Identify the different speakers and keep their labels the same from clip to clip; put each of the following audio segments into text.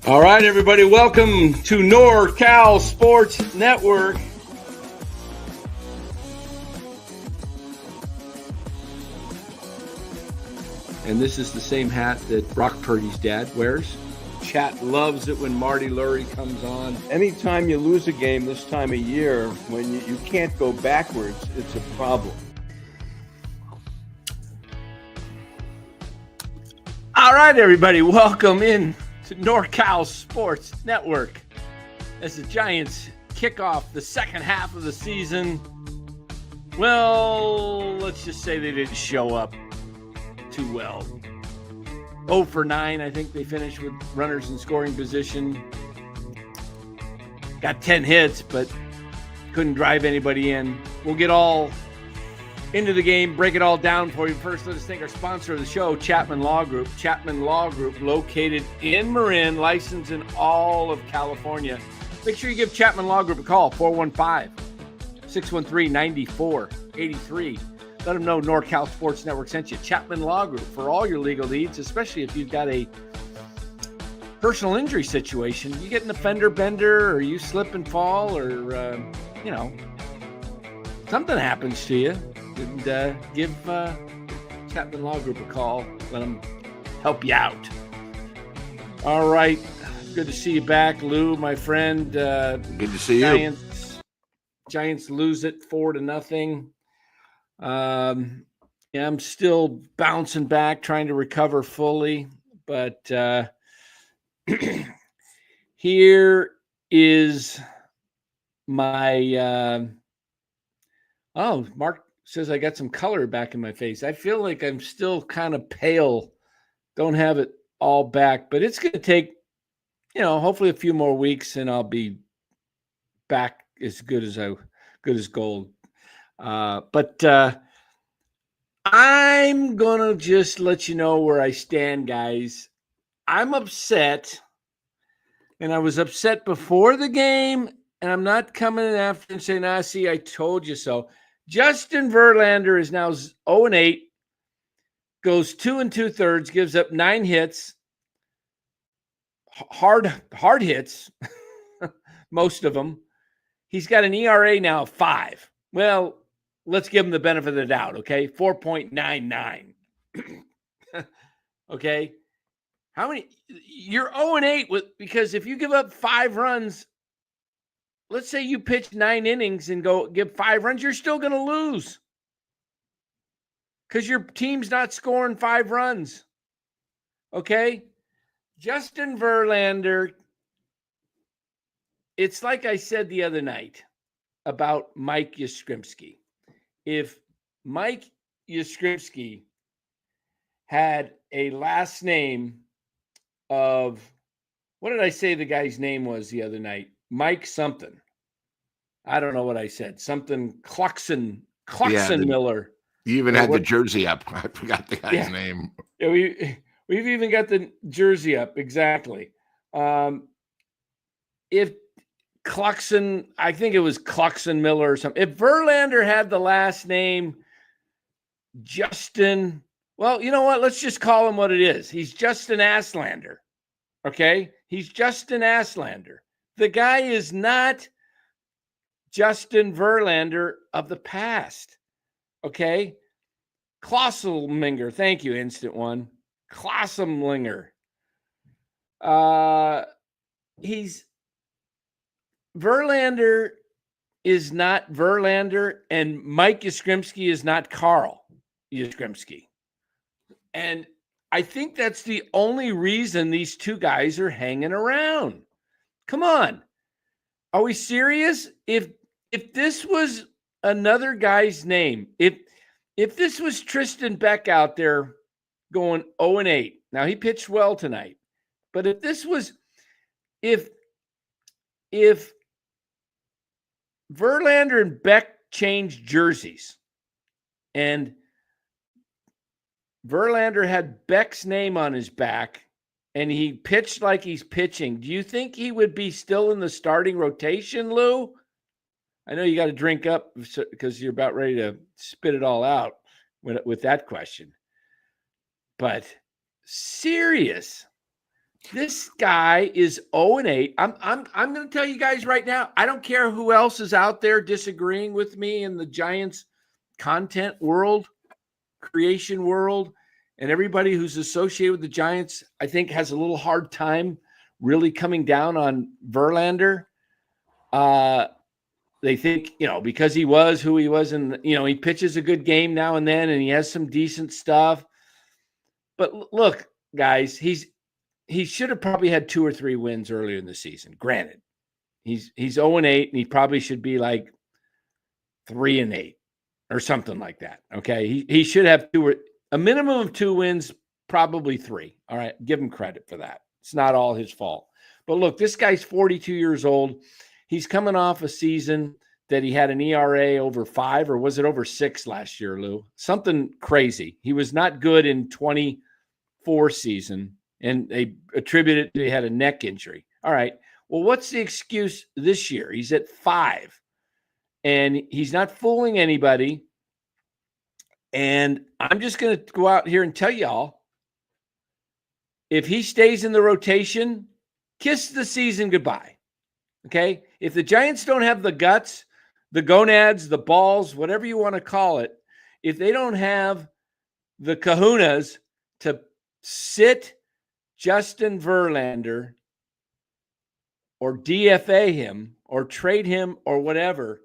Speaker 1: All right, everybody, welcome to NorCal Sports Network. And this is the same hat that Brock Purdy's dad wears. Chat loves it when Marty Lurie comes on.
Speaker 2: Anytime you lose a game this time of year, when you can't go backwards, it's a problem.
Speaker 1: All right, everybody, welcome in to NorCal Sports Network as the Giants kick off the second half of the season. Well, let's just say they didn't show up too well. 0 for 9, I think they finished with runners in scoring position. Got 10 hits, but couldn't drive anybody in. We'll get all into the game, break it all down for you. First, let us thank our sponsor of the show, Chapman Law Group. Chapman Law Group, located in Marin, licensed in all of California. Make sure you give Chapman Law Group a call, 415-613-9483. Let them know NorCal Sports Network sent you. Chapman Law Group for all your legal needs, especially if you've got a personal injury situation. You get an offender bender, or you slip and fall, or, something happens to you. And give Chapman Law Group a call. Let them help you out. All right. Good to see you back, Lou, my friend.
Speaker 3: Good to see you.
Speaker 1: Giants lose it 4-0. I'm still bouncing back, trying to recover fully. But here is my Mark says I got some color back in my face. I feel like I'm still kind of pale. Don't have it all back, but it's going to take, hopefully a few more weeks, and I'll be back as good as gold. But I'm going to just let you know where I stand, guys. I'm upset, and I was upset before the game, and I'm not coming in after and saying, see, I told you so. Justin Verlander is now 0-8, goes 2 2/3, gives up 9 hits, hard hits, most of them. He's got an ERA now of 5. Well, let's give him the benefit of the doubt, okay? 4.99. Okay? How many? You're 0-8 because if you give up 5 runs, let's say you pitch 9 innings and go give 5 runs, you're still going to lose because your team's not scoring 5 runs. Okay? Justin Verlander, it's like I said the other night about Mike Yastrzemski. If Mike Yastrzemski had a last name of, what did I say the guy's name was the other night? Mike something. I don't know what I said. Something Cluxon Miller.
Speaker 3: You even had the jersey up. I forgot the guy's name.
Speaker 1: Yeah, we've even got the jersey up. Exactly. If Cluxon, I think it was Cluxon Miller or something. If Verlander had the last name Justin, well, you know what? Let's just call him what it is. He's Justin Asslander. Okay? He's Justin Asslander. The guy is not Justin Verlander of the past. Okay? Klosselminger. Thank you, Instant One. Klosselminger. Verlander is not Verlander, and Mike Yastrzemski is not Carl Yastrzemski. And I think that's the only reason these two guys are hanging around. Come on. Are we serious? If this was another guy's name, if this was Tristan Beck out there going 0-8, now he pitched well tonight, but if Verlander and Beck changed jerseys and Verlander had Beck's name on his back and he pitched like he's pitching, do you think he would be still in the starting rotation, Lou? I know you got to drink up because you're about ready to spit it all out with that question. But serious. This guy is 0-8. I'm going to tell you guys right now, I don't care who else is out there disagreeing with me in the Giants content world, creation world, and everybody who's associated with the Giants, I think has a little hard time really coming down on Verlander. They think, because he was who he was, and, he pitches a good game now and then, and he has some decent stuff. But look, guys, he should have probably had 2 or 3 wins earlier in the season. Granted, he's 0-8, and he probably should be like 3-8 or something like that. Okay, he should have a minimum of 2 wins, probably 3. All right, give him credit for that. It's not all his fault. But look, this guy's 42 years old. He's coming off a season that he had an ERA over 5, or was it over 6 last year, Lou? Something crazy. He was not good in 24 season, and they attributed it to he had a neck injury. All right. Well, what's the excuse this year? He's at 5, and he's not fooling anybody. And I'm just going to go out here and tell y'all, if he stays in the rotation, kiss the season goodbye. Okay? If the Giants don't have the guts, the gonads, the balls, whatever you want to call it, if they don't have the kahunas to sit Justin Verlander or DFA him or trade him or whatever,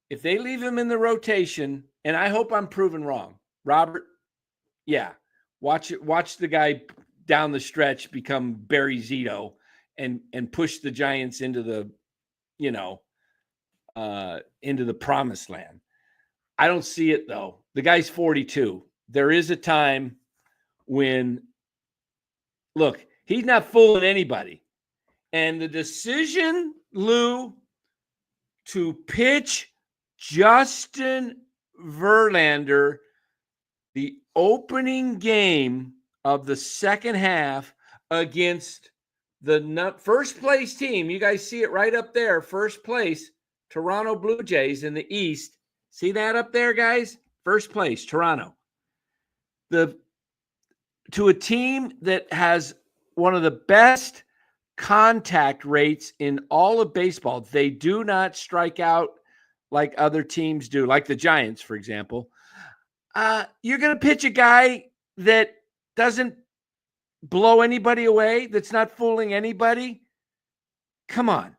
Speaker 1: if they leave him in the rotation, and I hope I'm proven wrong, Robert, yeah, watch the guy down the stretch become Barry Zito and push the Giants into the, into the promised land. I don't see it, though. The guy's 42. There is a time when, look, he's not fooling anybody. And the decision, Lou, to pitch Justin Verlander the opening game of the second half against the first place team, you guys see it right up there, first place, Toronto Blue Jays in the East. See that up there, guys? First place, Toronto. To a team that has one of the best contact rates in all of baseball. They do not strike out like other teams do, like the Giants, for example. You're going to pitch a guy that doesn't blow anybody away, that's not fooling anybody. Come on.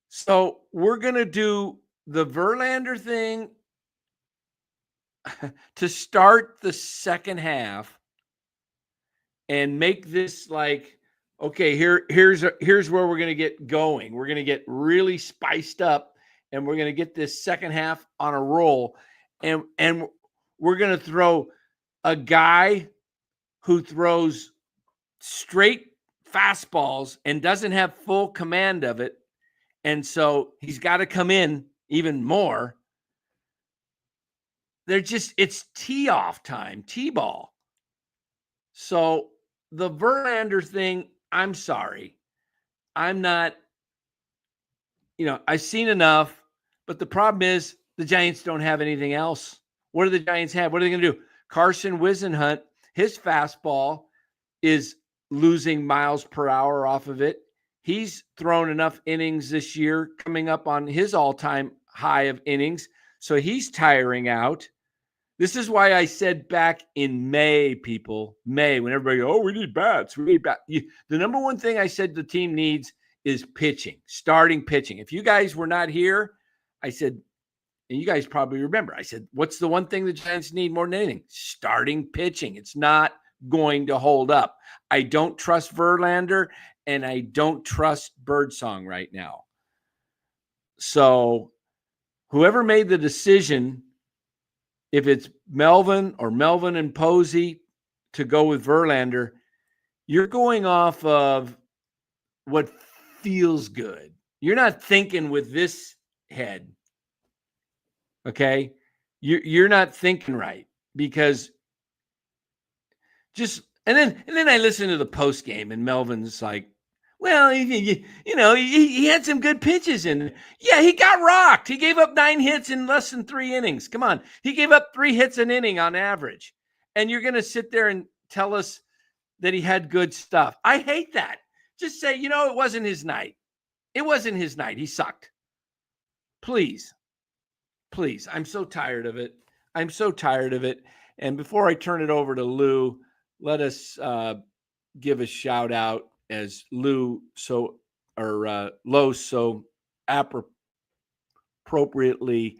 Speaker 1: So we're going to do the Verlander thing to start the second half and make this like, okay, here's where we're going to get going. We're going to get really spiced up, and we're going to get this second half on a roll. And we're going to throw a guy who throws straight fastballs and doesn't have full command of it. And so he's got to come in even more. It's tee-off time, tee-ball. So the Verlander thing, I'm sorry. I'm not, I've seen enough, but the problem is the Giants don't have anything else. What do the Giants have? What are they going to do? Carson Whisenhunt, his fastball is losing miles per hour off of it. He's thrown enough innings this year, coming up on his all-time high of innings. So he's tiring out. This is why I said back in May, when everybody goes, we need bats. The number one thing I said the team needs is pitching, starting pitching. If you guys were not here, I said, and you guys probably remember, I said, what's the one thing the Giants need more than anything? Starting pitching. It's not going to hold up. I don't trust Verlander, and I don't trust Birdsong right now. So whoever made the decision, if it's Melvin and Posey to go with Verlander, you're going off of what feels good. You're not thinking with this head. Okay? You're not thinking right, because and then I listen to the post game, and Melvin's like, well, he had some good pitches in. Yeah, he got rocked. He gave up 9 hits in less than 3 innings. Come on. He gave up 3 hits an inning on average. And you're going to sit there and tell us that he had good stuff. I hate that. Just say, it wasn't his night. It wasn't his night. He sucked. Please. I'm so tired of it. And before I turn it over to Lou, let us give a shout out as Lowe so appropriately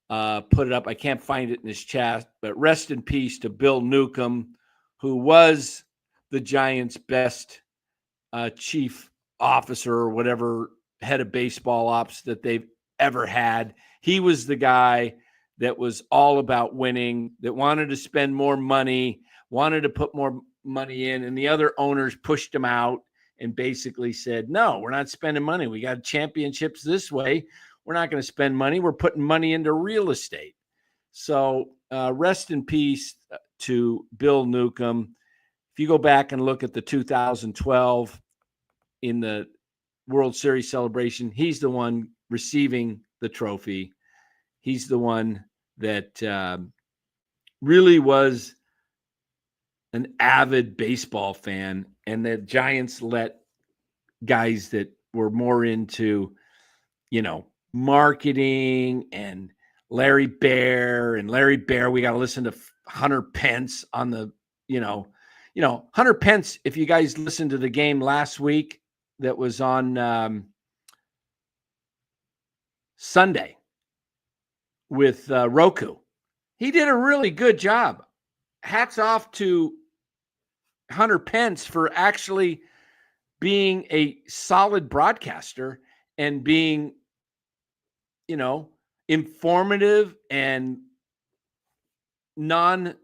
Speaker 1: put it up. I can't find it in his chat, but rest in peace to Bill Neukom, who was the Giants' best chief officer or whatever head of baseball ops that they've ever had. He was the guy that was all about winning, that wanted to spend more money, wanted to put more money in, and the other owners pushed him out and basically said, no, we're not spending money. We got championships this way. We're not going to spend money. We're putting money into real estate. So rest in peace to Bill Neukom. If you go back and look at the 2012 in the World Series celebration, he's the one receiving the trophy. He's the one that really was an avid baseball fan, and the Giants let guys that were more into, marketing and Larry Bear. We got to listen to Hunter Pence on the, Hunter Pence. If you guys listened to the game last week that was on Sunday with Roku, he did a really good job. Hats off to Hunter Pence for actually being a solid broadcaster and being, informative and non,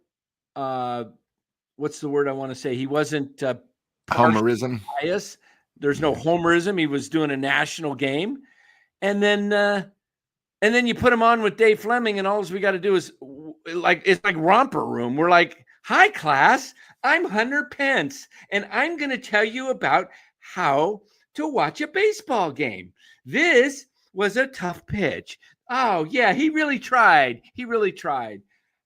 Speaker 1: what's the word I want to say? He wasn't
Speaker 3: Homerism.
Speaker 1: bias. There's no homerism. He was doing a national game. And then you put him on with Dave Fleming, and all we got to do is it's like romper room. We're like, hi, class. I'm Hunter Pence, and I'm going to tell you about how to watch a baseball game. This was a tough pitch. Oh, yeah, he really tried.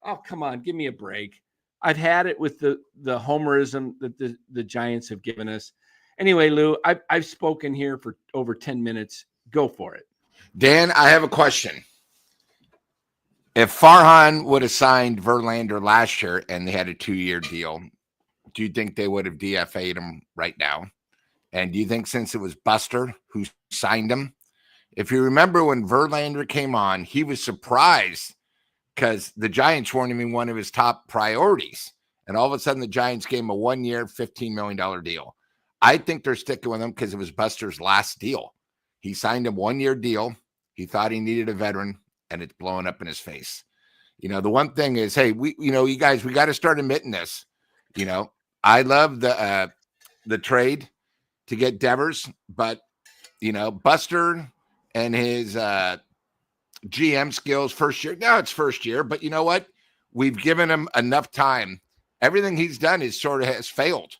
Speaker 1: Oh, come on, give me a break. I've had it with the homerism that the Giants have given us. Anyway, Lou, I've spoken here for over 10 minutes. Go for it.
Speaker 3: Dan, I have a question. If Farhan would have signed Verlander last year and they had a 2-year deal, do you think they would have DFA'd him right now? And do you think since it was Buster who signed him? If you remember when Verlander came on, he was surprised because the Giants weren't even one of his top priorities. And all of a sudden, the Giants gave him a 1-year, $15 million deal. I think they're sticking with him because it was Buster's last deal. He signed a 1-year deal. He thought he needed a veteran, and it's blowing up in his face. The one thing is, hey, you guys, we got to start admitting this. I love the trade to get Devers, but, Buster and his GM skills first year. Now it's first year, but you know what? We've given him enough time. Everything he's done is sort of has failed.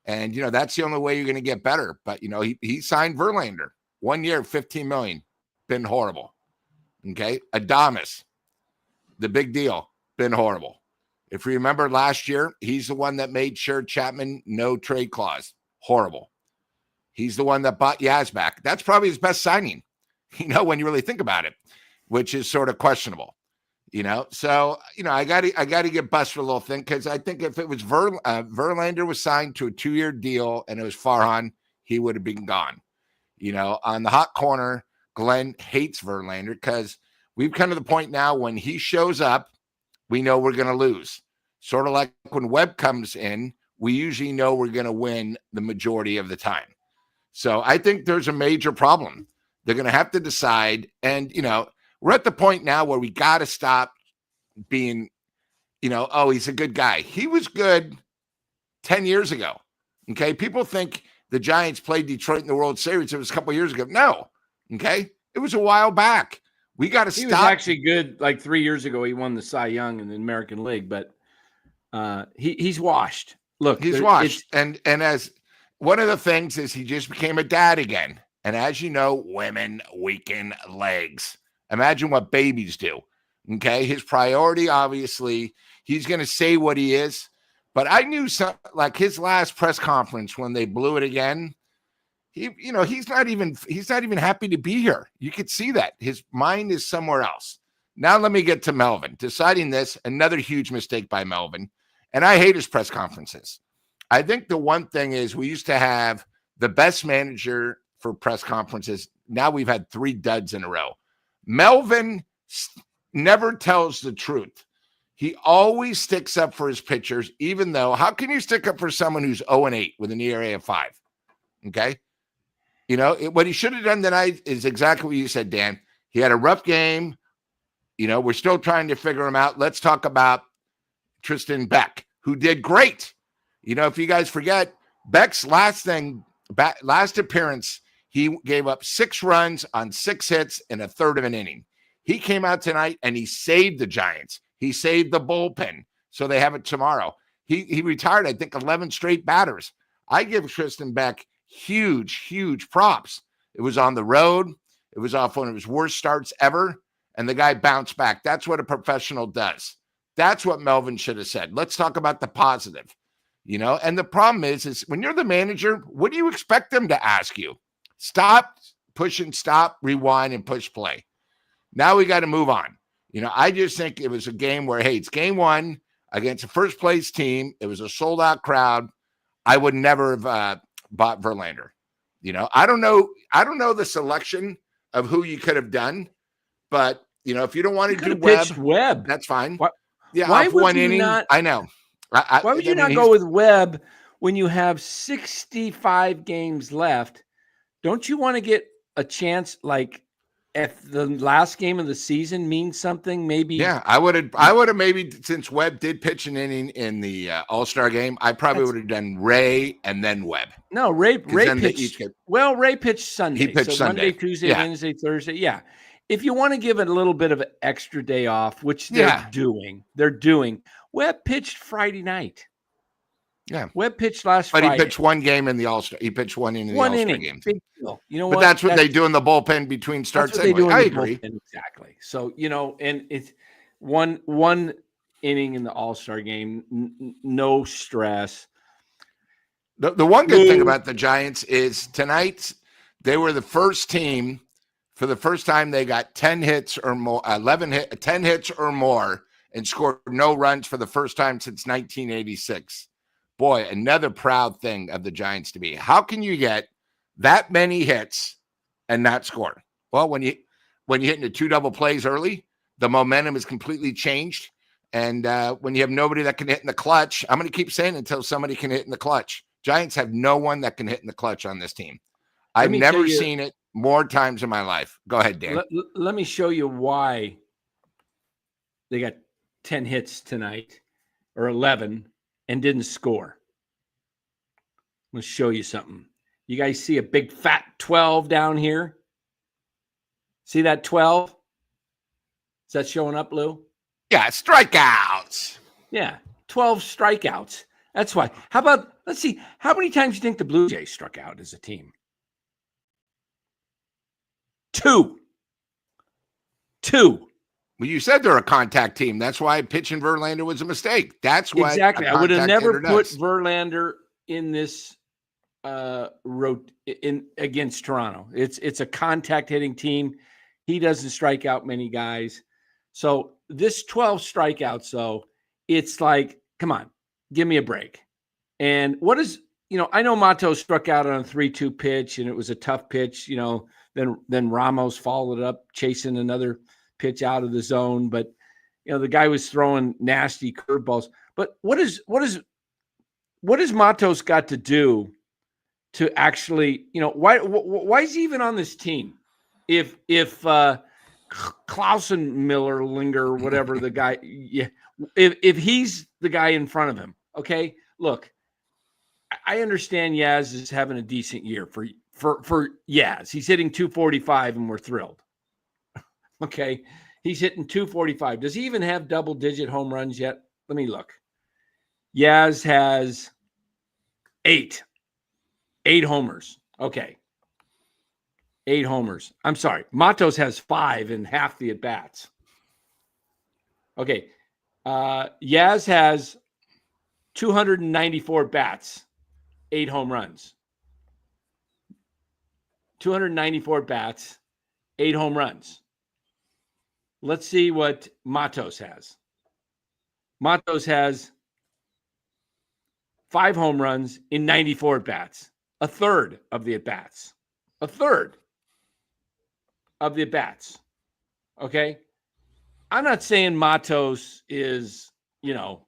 Speaker 3: And, that's the only way you're going to get better. But, he signed Verlander 1 year, $15 million. Been horrible. Okay. Adames, the big deal, been horrible. If you remember last year, he's the one that made sure Chapman, no trade clause. Horrible. He's the one that bought Yaz back. That's probably his best signing, when you really think about it, which is sort of questionable, So, I got to get Buster a little thing because I think if it was Verlander was signed to a 2-year deal and it was Farhan, he would have been gone. On the hot corner, Glenn hates Verlander because we've come to the point now when he shows up, we know we're going to lose. Sort of like when Webb comes in, we usually know we're going to win the majority of the time. So I think there's a major problem. They're going to have to decide. And, we're at the point now where we got to stop being, oh, he's a good guy. He was good 10 years ago. Okay. People think the Giants played Detroit in the World Series. It was a couple of years ago. No. Okay. It was a while back. We got to stop. He was
Speaker 1: actually good. Like 3 years ago, he won the Cy Young in the American League, but he's washed. Look,
Speaker 3: he's washed. And as one of the things is he just became a dad again. And as you know, women weaken legs. Imagine what babies do. Okay. His priority, obviously, he's going to say what he is, But I knew some, like his last press conference when they blew it again. He's not even happy to be here. You could see that his mind is somewhere else. Now let me get to Melvin. Deciding this, another huge mistake by Melvin. And I hate his press conferences. I think the one thing is we used to have the best manager for press conferences. Now we've had 3 duds in a row. Melvin never tells the truth. He always sticks up for his pitchers, even though how can you stick up for someone who's 0-8 with an ERA of 5? Okay. What he should have done tonight is exactly what you said, Dan. He had a rough game. We're still trying to figure him out. Let's talk about Tristan Beck, who did great. If you guys forget, Beck's last appearance, he gave up 6 runs on 6 hits in a third of an inning. He came out tonight and he saved the Giants. He saved the bullpen, so they have it tomorrow. He retired, I think, 11 straight batters. I give Tristan Beck huge props. It was on the road. It was off one of his worst starts ever, and the guy bounced back. That's what a professional does. That's what Melvin should have said. Let's talk about the positive, And the problem is when you're the manager, what do you expect them to ask you? Stop, push and stop, rewind, and push play. Now we got to move on. I just think it was a game where, hey, it's game 1 against a first place team. It was a sold out crowd. I would never have bought Verlander. I don't know the selection of who you could have done, but if you don't want to do
Speaker 1: Webb,
Speaker 3: that's fine.
Speaker 1: Why would
Speaker 3: one
Speaker 1: you
Speaker 3: inning,
Speaker 1: not?
Speaker 3: I know.
Speaker 1: Why would you not go with Webb when you have 65 games left? Don't you want to get a chance, like if the last game of the season means something? Maybe.
Speaker 3: Yeah, I would have maybe, since Webb did pitch an inning in the All-Star game, I probably would have done Ray and then Webb.
Speaker 1: No, Ray pitched. Well, Ray pitched Sunday.
Speaker 3: He pitched Sunday.
Speaker 1: Monday, Tuesday, Wednesday, Thursday. Yeah. If you want to give it a little bit of an extra day off, which they're doing. Webb pitched Friday night.
Speaker 3: Yeah.
Speaker 1: Webb pitched last Friday.
Speaker 3: But he pitched one game in the All-Star. He pitched one inning in the All-Star game.
Speaker 1: Big deal.
Speaker 3: But that's what they do in the bullpen between starts anyway. I agree.
Speaker 1: Exactly. So, and it's one inning in the All-Star game, no stress.
Speaker 3: The one good thing about the Giants is tonight they were the first team. For the first time, they got 10 hits or more, 10 hits or more, and scored no runs for the first time since 1986. Boy, another proud thing of the Giants to be. How can you get that many hits and not score? Well, when you hit into 2 double plays early, the momentum is completely changed. And when you have nobody that can hit in the clutch, I'm going to keep saying until somebody can hit in the clutch. Giants have no one that can hit in the clutch on this team. I've never seen it more times in my life. Go ahead, Dan.
Speaker 1: Let me show you why they got 10 hits tonight or 11 and didn't score. I'm going to show you something. You guys see a big fat 12 down here? See that 12? Is that showing up, Lou?
Speaker 3: Yeah, strikeouts.
Speaker 1: Yeah, 12 strikeouts. That's why. How about, let's see, how many times do you think the Blue Jays struck out as a team? 2.
Speaker 3: Well, you said they're a contact team. That's why pitching Verlander was a mistake. That's why.
Speaker 1: Exactly. I would have never put Verlander in this against Toronto. It's a contact hitting team. He doesn't strike out many guys. So this 12 strikeouts, though, it's like, come on, give me a break. And what is, I know Mato struck out on a 3-2 pitch, and it was a tough pitch, Then Ramos followed it up, chasing another pitch out of the zone. But the guy was throwing nasty curveballs. But what is Matos got to do to actually, why is he even on this team? If Clausen Miller Linger, whatever the guy, if he's the guy in front of him, okay. Look, I understand Yaz is having a decent year for Yaz. He's hitting 245 and we're thrilled. Okay. He's hitting 245. Does he even have double-digit home runs yet? Let me look. Yaz has 8 homers. Okay. 8 homers. I'm sorry. Matos has 5 in half the at-bats. Okay. Yaz has 294 bats, 8 home runs. 294 bats, 8 home runs. Let's see what Matos has. Matos has 5 home runs in 94 at-bats, a third of the at-bats, a third of the at-bats. Okay. I'm not saying Matos is, the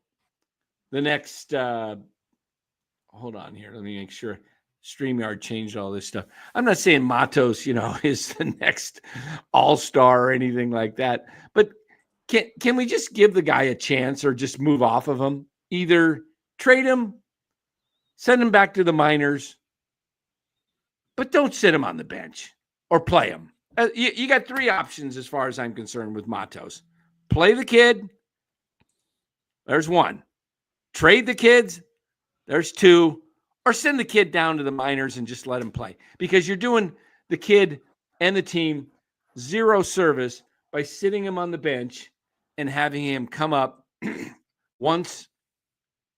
Speaker 1: next, hold on here. Let me make sure StreamYard changed all this stuff. I'm not saying Matos, is the next all-star or anything like that, but can we just give the guy a chance or just move off of him? Either trade him, send him back to the minors, but don't sit him on the bench or play him. You got 3 options as far as I'm concerned with Matos. Play the kid. There's 1. Trade the kids. There's 2. Or send the kid down to the minors and just let him play. Because you're doing the kid and the team 0 service by sitting him on the bench and having him come up once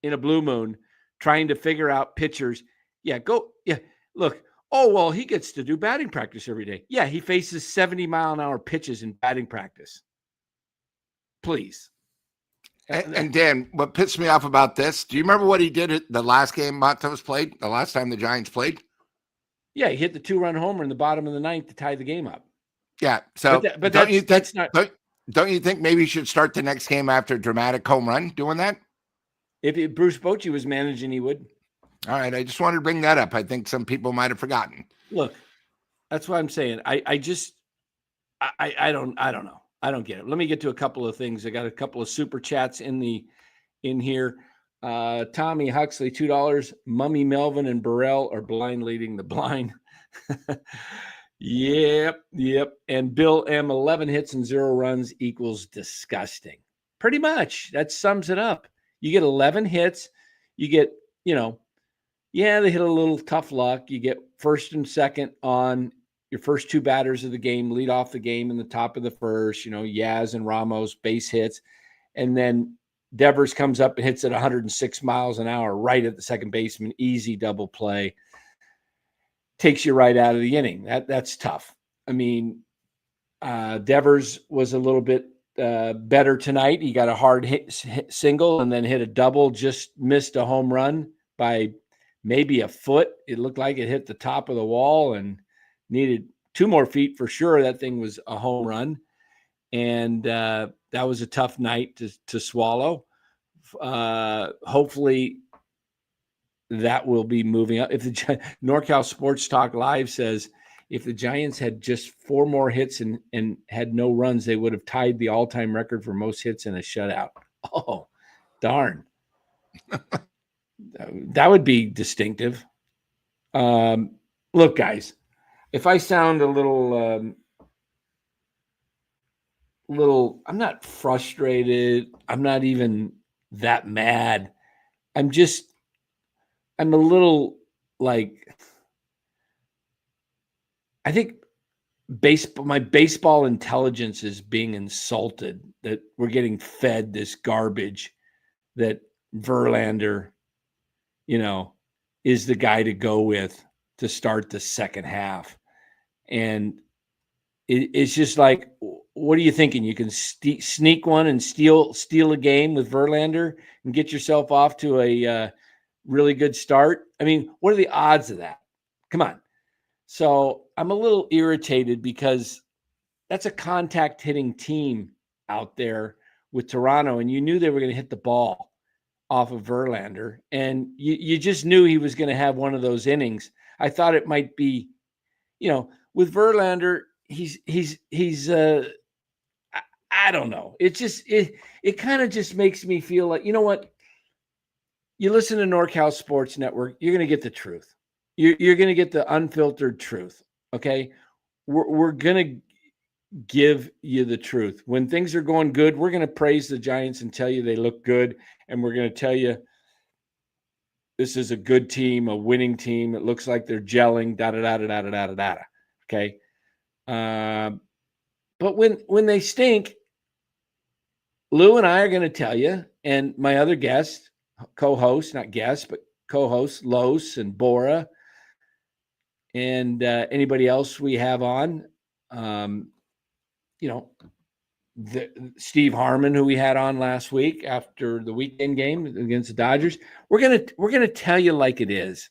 Speaker 1: in a blue moon trying to figure out pitchers. Look, he gets to do batting practice every day. Yeah, he faces 70-mile-an-hour pitches in batting practice. Please.
Speaker 3: And Dan, what pissed me off about this, do you remember what he did at the last game Matos played, the last time the Giants played?
Speaker 1: Yeah, he hit the 2-run homer in the bottom of the 9th to tie the game up.
Speaker 3: Yeah, so don't you think maybe he should start the next game after a dramatic home run doing that?
Speaker 1: If Bruce Bochy was managing, he would.
Speaker 3: All right, I just wanted to bring that up. I think some people might have forgotten.
Speaker 1: Look, that's what I'm saying. I don't know. I don't get it. Let me get to a couple of things. I got a couple of super chats in here. Tommy Huxley, $2. Mummy Melvin and Burrell are blind leading the blind. Yep. And Bill M, 11 hits and 0 runs equals disgusting. Pretty much. That sums it up. You get 11 hits. You get, they hit a little tough luck. You get first and second on your first 2 batters of the game, lead off the game in the top of the first, Yaz and Ramos, base hits. And then Devers comes up and hits at 106 miles an hour right at the second baseman, easy double play. Takes you right out of the inning. That's tough. I mean, Devers was a little bit better tonight. He got a hard hit single and then hit a double, just missed a home run by maybe a foot. It looked like it hit the top of the wall and needed 2 more feet for sure. That thing was a home run. And that was a tough night to swallow. Hopefully that will be moving up. If the NorCal Sports Talk Live says if the Giants had just 4 more hits and had no runs, they would have tied the all-time record for most hits in a shutout. Oh, darn. That would be distinctive. Look, guys, if I sound a little, I'm not frustrated. I'm not even that mad. I'm a little I think my baseball intelligence is being insulted that we're getting fed this garbage that Verlander, is the guy to go with to start the second half. And it's just like, what are you thinking? You can sneak one and steal a game with Verlander and get yourself off to a really good start? I mean, what are the odds of that? Come on. So I'm a little irritated because that's a contact hitting team out there with Toronto, and you knew they were going to hit the ball off of Verlander, and you just knew he was going to have one of those innings. I thought it might be, with Verlander, he's I don't know. It kind of just makes me feel like, you know what? You listen to NorCal Sports Network, you're going to get the truth. You're going to get the unfiltered truth. Okay. We're going to give you the truth. When things are going good, we're going to praise the Giants and tell you they look good. And we're going to tell you this is a good team, a winning team. It looks like they're gelling, da-da-da-da-da-da-da-da. Okay. But when they stink, Lou and I are going to tell you, and my other guest, co-hosts, not guests, but co-hosts, Los and Bora, and anybody else we have on. Steve Harmon, who we had on last week after the weekend game against the Dodgers. We're gonna tell you like it is.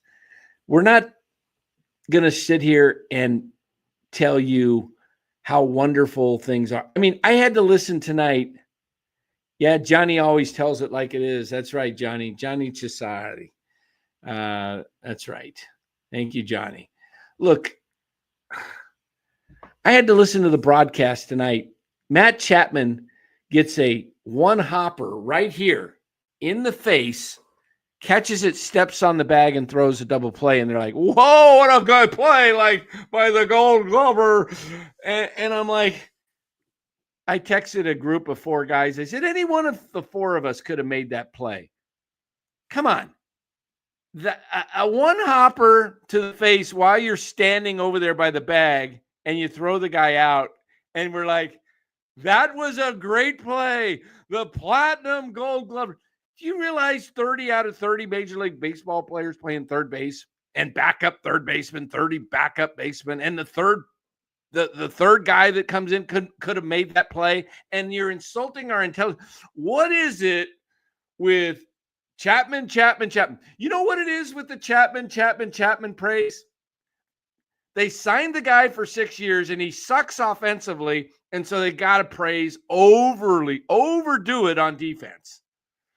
Speaker 1: We're not gonna sit here and tell you how wonderful things are. I mean, I had to listen tonight. Yeah, Johnny always tells it like it is. That's right, Johnny. Johnny Chisari. That's right. Thank you, Johnny. Look, I had to listen to the broadcast tonight. Matt Chapman gets a one hopper right here in the face, catches it, steps on the bag, and throws a double play. And they're like, whoa, what a good play, like by the Gold Glover. And I'm like, I texted a group of 4 guys. I said, any one of the 4 of us could have made that play. Come on. A one hopper to the face while you're standing over there by the bag and you throw the guy out. And we're like, that was a great play. The platinum Gold Glover. Do you realize 30 out of 30 Major League Baseball players playing third base and backup third baseman, 30 backup baseman, and the third guy that comes in could have made that play? And you're insulting our intelligence. What is it with Chapman? You know what it is with the Chapman praise? They signed the guy for 6 years and he sucks offensively. And so they got to overdo it on defense.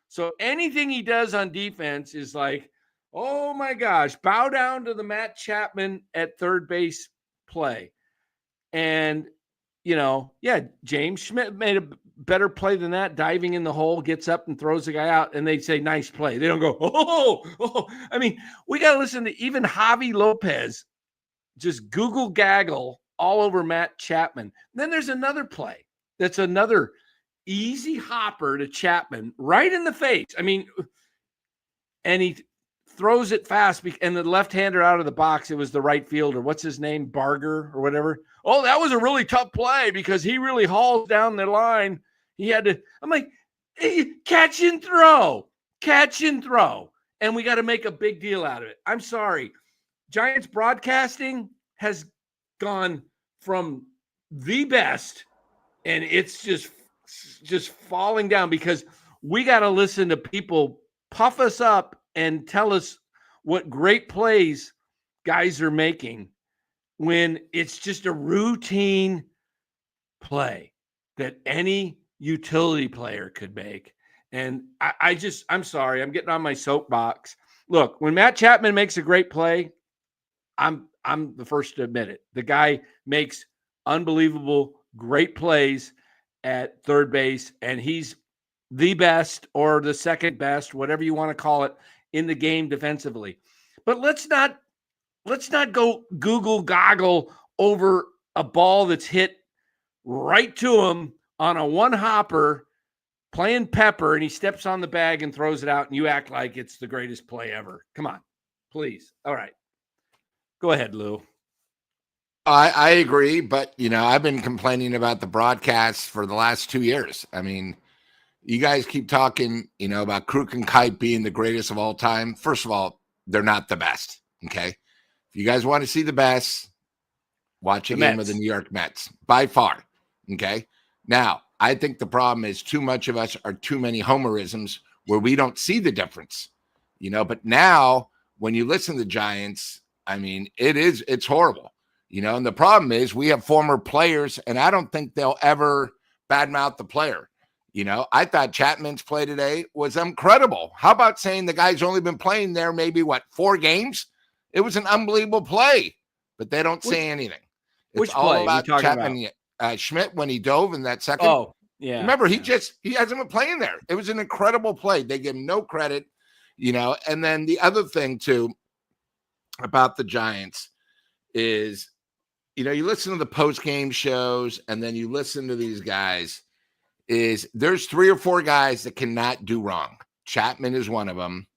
Speaker 1: So anything he does on defense is like, oh my gosh, bow down to the Matt Chapman at third base play. And, James Schmidt made a better play than that, diving in the hole, gets up and throws the guy out, and they say, nice play. They don't go, oh. I mean, we got to listen to even Javi Lopez just Google gaggle all over Matt Chapman. Then there's another play that's another easy hopper to Chapman right in the face. I mean, and he throws it fast, and the left-hander out of the box, it was the right fielder. What's his name? Barger or whatever. Oh, that was a really tough play because he really hauls down the line. He had to, I'm like, hey, catch and throw. And we got to make a big deal out of it. I'm sorry. Giants broadcasting has gone from the best, and it's just falling down because we got to listen to people puff us up and tell us what great plays guys are making when it's just a routine play that any utility player could make. And I'm sorry, I'm getting on my soapbox. Look, when Matt Chapman makes a great play, I'm the first to admit it. The guy makes unbelievable, great plays at third base, and he's the best or the second best, whatever you want to call it, in the game defensively. But let's not go Google goggle over a ball that's hit right to him on a one hopper playing pepper, and he steps on the bag and throws it out, and you act like it's the greatest play ever. Come on, please. All right. Go ahead, Lou.
Speaker 3: I agree, but, I've been complaining about the broadcast for the last 2 years. I mean, you guys keep talking, about Kruk and Kite being the greatest of all time. First of all, they're not the best, okay? If you guys want to see the best, watch a game of the New York Mets, by far, okay? Now, I think the problem is too much of us are too many homerisms where we don't see the difference, But now, when you listen to the Giants, I mean, it's horrible. And the problem is we have former players, and I don't think they'll ever badmouth the player. I thought Chapman's play today was incredible. How about saying the guy's only been playing there maybe, 4 games? It was an unbelievable play, but they don't say anything. It's all about Chapman. Schmidt, when he dove in that second.
Speaker 1: Oh, yeah.
Speaker 3: Remember, he hasn't been playing there. It was an incredible play. They give him no credit, And then the other thing, too, about the Giants is, you listen to the post-game shows and then you listen to these guys, is there's 3 or 4 guys that cannot do wrong. Chapman is one of them.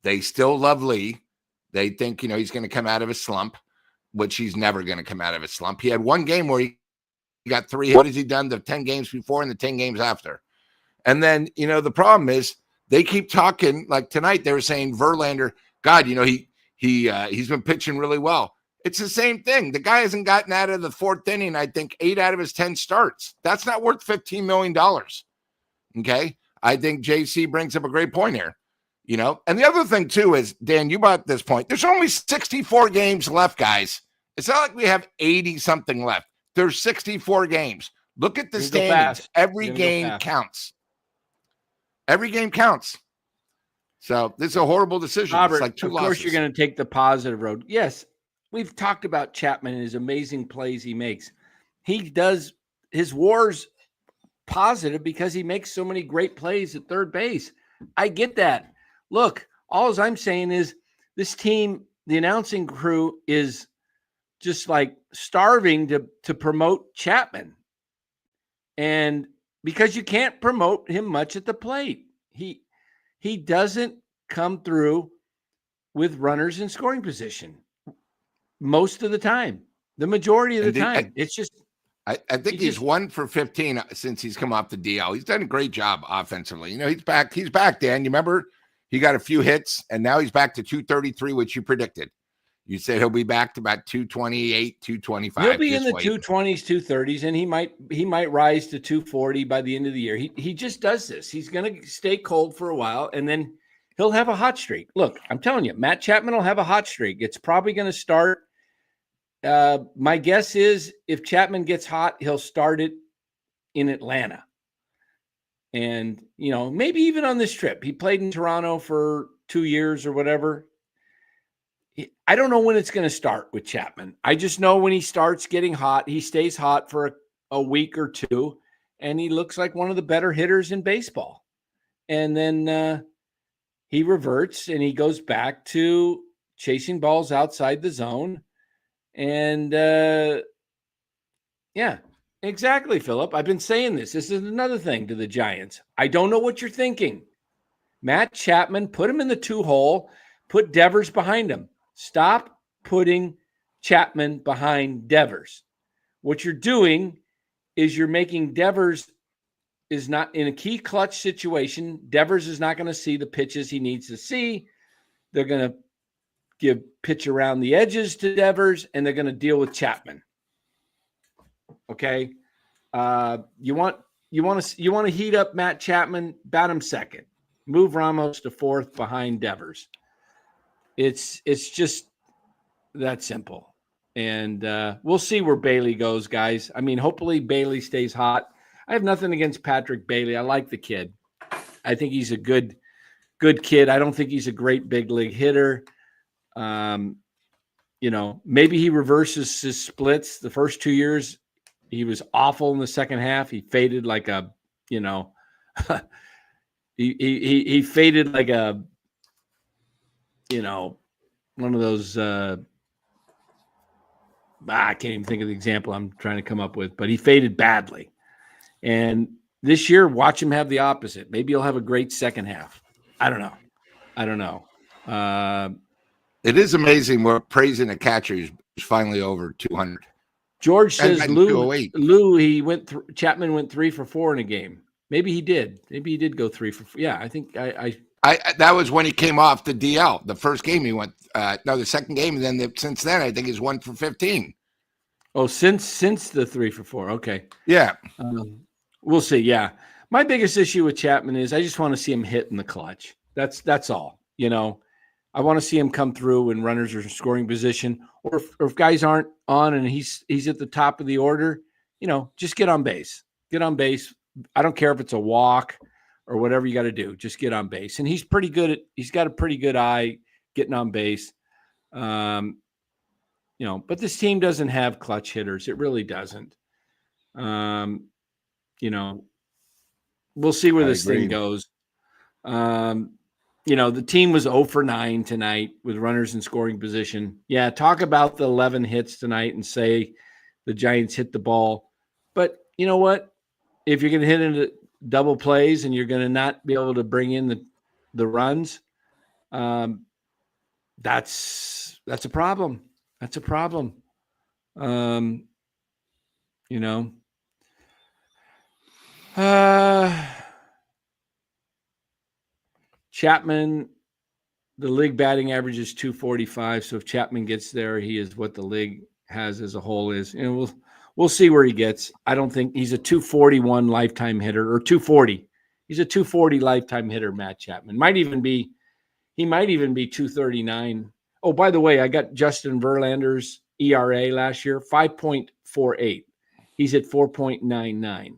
Speaker 3: They still love Lee. They think, he's going to come out of a slump, which he's never going to come out of a slump. He had one game where he got 3. What has he done the 10 games before and the 10 games after? And then, the problem is They keep talking like tonight. They were saying Verlander, God, he's been pitching really well. It's the same thing. The guy hasn't gotten out of the fourth inning, I think, 8 out of his 10 starts. That's not worth $15 million. Okay. I think JC brings up a great point here. And the other thing too is, Dan, you brought this point. There's only 64 games left, guys. It's not like we have 80 something left. There's 64 games. Look at the standings. Every game counts. Every game counts. So this is a horrible decision.
Speaker 1: Robert,
Speaker 3: it's like 2 losses.
Speaker 1: Of course, you're going to take the positive road. Yes, we've talked about Chapman and his amazing plays he makes. He does his WAR's positive because he makes so many great plays at third base. I get that. Look, all I'm saying is this team, the announcing crew, is just like starving to promote Chapman. And because you can't promote him much at the plate. He doesn't come through with runners in scoring position most of the time. The majority of the time. It's just
Speaker 3: I think he's 1 for 15 since he's come off the DL. He's done a great job offensively. He's back. He's back, Dan. You remember he got a few hits, and now he's back to 233, which you predicted. You said he'll be back to about 228, 225.
Speaker 1: He'll be in the 220s, 230s, and he might rise to 240 by the end of the year. He just does this. He's going to stay cold for a while, and then he'll have a hot streak. Look, I'm telling you, Matt Chapman will have a hot streak. It's probably going to start. My guess is if Chapman gets hot, he'll start it in Atlanta. And, maybe even on this trip. He played in Toronto for 2 years or whatever. I don't know when it's going to start with Chapman. I just know when he starts getting hot, he stays hot for a week or two, and he looks like one of the better hitters in baseball. And then he reverts and he goes back to chasing balls outside the zone. And yeah, exactly, Philip. I've been saying this. This is another thing to the Giants. I don't know what you're thinking. Matt Chapman, put him in the 2-hole, put Devers behind him. Stop putting Chapman behind Devers. What you're doing is you're making Devers is not in a key clutch situation. Devers is not going to see the pitches he needs to see. They're going to give pitch around the edges to Devers, and they're going to deal with Chapman. Okay. You want to heat up Matt Chapman, bat him second, move Ramos to fourth behind Devers. It's just that simple. And we'll see where Bailey goes, guys. I mean, hopefully Bailey stays hot. I have nothing against Patrick Bailey. I like the kid. I think he's a good kid. I don't think he's a great big league hitter. Maybe he reverses his splits. The first 2 years, he was awful in the second half. He faded like a, he faded like a, one of those, I can't even think of the example I'm trying to come up with, but he faded badly. And this year, watch him have the opposite. Maybe he'll have a great second half. I don't know.
Speaker 3: It is amazing we're praising a catcher who's finally over 200.
Speaker 1: George says Chapman went 3 for 4 in a game. Maybe he did. Maybe he did go 3 for 4. Yeah, I think I
Speaker 3: that was when he came off the DL. The first game he went, the second game, and then since then I think he's 1 for 15.
Speaker 1: Oh, since the 3 for 4. Okay.
Speaker 3: Yeah.
Speaker 1: We'll see. Yeah. My biggest issue with Chapman is I just want to see him hit in the clutch. That's all. I want to see him come through when runners are in scoring position, or if guys aren't on and he's at the top of the order, just get on base. Get on base. I don't care if it's a walk or whatever you got to do. Just get on base. And he's he's got a pretty good eye getting on base. But this team doesn't have clutch hitters. It really doesn't. We'll see where this thing goes. The team was 0 for 9 tonight with runners in scoring position. Yeah, talk about the 11 hits tonight and say the Giants hit the ball. But you know what? If you're going to hit into double plays and you're going to not be able to bring in the runs, that's a problem. That's a problem. Chapman, the league batting average is 245. So if Chapman gets there, he is what the league has as a whole is. And we'll see where he gets. I don't think he's a 241 lifetime hitter or 240. He's a 240 lifetime hitter, Matt Chapman. He might even be 239. Oh, by the way, I got Justin Verlander's ERA last year, 5.48. He's at 4.99.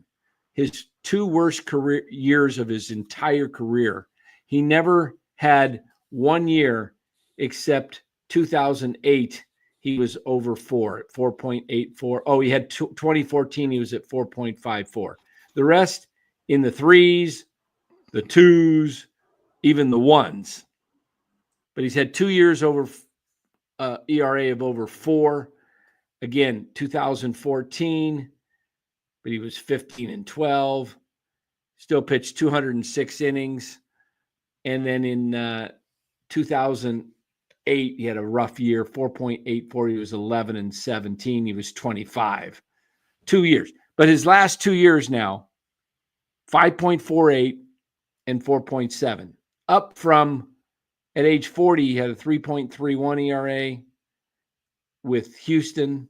Speaker 1: His two worst career years of his entire career. He never had 1 year except 2008. He was over 4 at 4.84. Oh, he had 2014. He was at 4.54. The rest in the 3s, the 2s, even the 1s. But he's had 2 years over ERA of over 4. Again, 2014, but he was 15-12. Still pitched 206 innings. And then in 2008, he had a rough year, 4.84. He was 11-17. He was 25. 2 years. But his last 2 years now, 5.48 and 4.7. Up from, at age 40, he had a 3.31 ERA with Houston,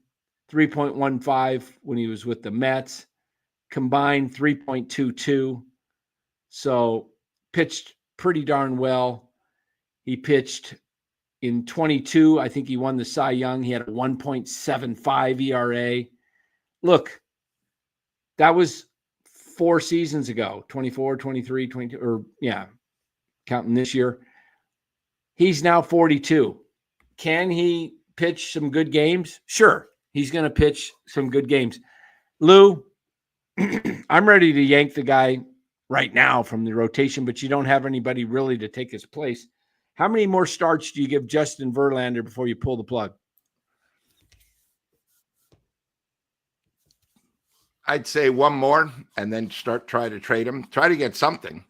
Speaker 1: 3.15 when he was with the Mets, combined 3.22. So pitched pretty darn well. He pitched in 22. I think he won the Cy Young. He had a 1.75 ERA. Look, that was 4 seasons ago, 24, 23, 22, or yeah, counting this year. He's now 42. Can he pitch some good games? Sure. He's going to pitch some good games. Lou, I'm ready to yank the guy right now from the rotation, but you don't have anybody really to take his place. How many more starts do you give Justin Verlander before you pull the plug?
Speaker 3: I'd say one more and then try to trade him. Try to get something.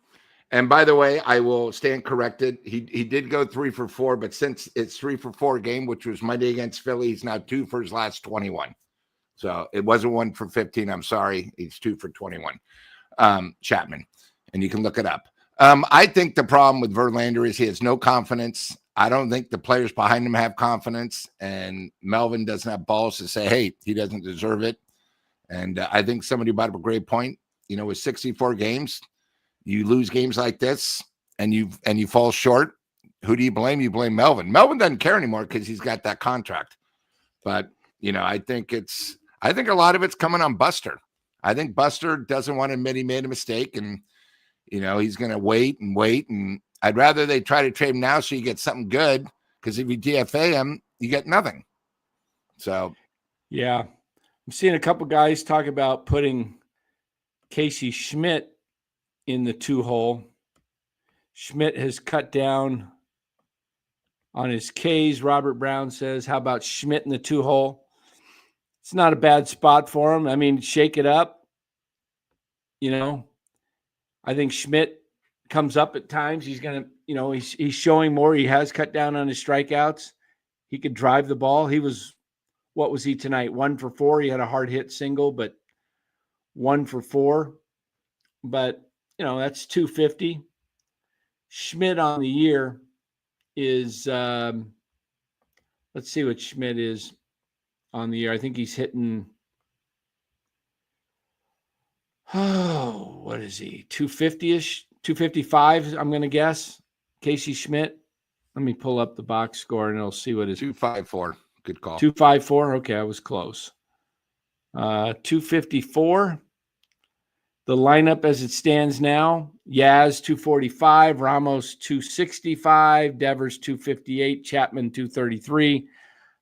Speaker 3: And by the way, I will stand corrected. He did go 3 for 4, but since it's 3 for 4 game, which was Monday against Philly, he's now 2 for his last 21. So it wasn't 1 for 15. I'm sorry. He's 2 for 21. Chapman. And you can look it up. I think the problem with Verlander is he has no confidence. I don't think the players behind him have confidence. And Melvin doesn't have balls to say, hey, he doesn't deserve it. And I think somebody brought up a great point. You know, with 64 games, you lose games like this and you fall short. Who do you blame? You blame Melvin. Melvin doesn't care anymore because he's got that contract. But, you know, I think a lot of it's coming on Buster. I think Buster doesn't want to admit he made a mistake, and, you know, he's going to wait. And I'd rather they try to trade him now so you get something good, because if you DFA him, you get nothing. So,
Speaker 1: yeah, I'm seeing a couple guys talk about putting Casey Schmidt in the 2-hole. Schmidt has cut down on his Ks. Robert Brown says, how about Schmidt in the 2-hole? It's not a bad spot for him. I mean, shake it up. You know, I think Schmidt comes up at times. He's going to, you know, he's showing more. He has cut down on his strikeouts. He could drive the ball. He was, what was he tonight? 1 for 4. He had a hard hit single, but 1 for 4. But, you know, that's 250. Schmidt on the year is, let's see what Schmidt is on the year. I think he's hitting, what is he? 250-ish, 255, I'm going to guess. Casey Schmidt. Let me pull up the box score and it'll see what it is.
Speaker 3: 254. Good call.
Speaker 1: 254. Okay, I was close. 254. The lineup as it stands now: Yaz 245, Ramos 265, Devers 258, Chapman 233,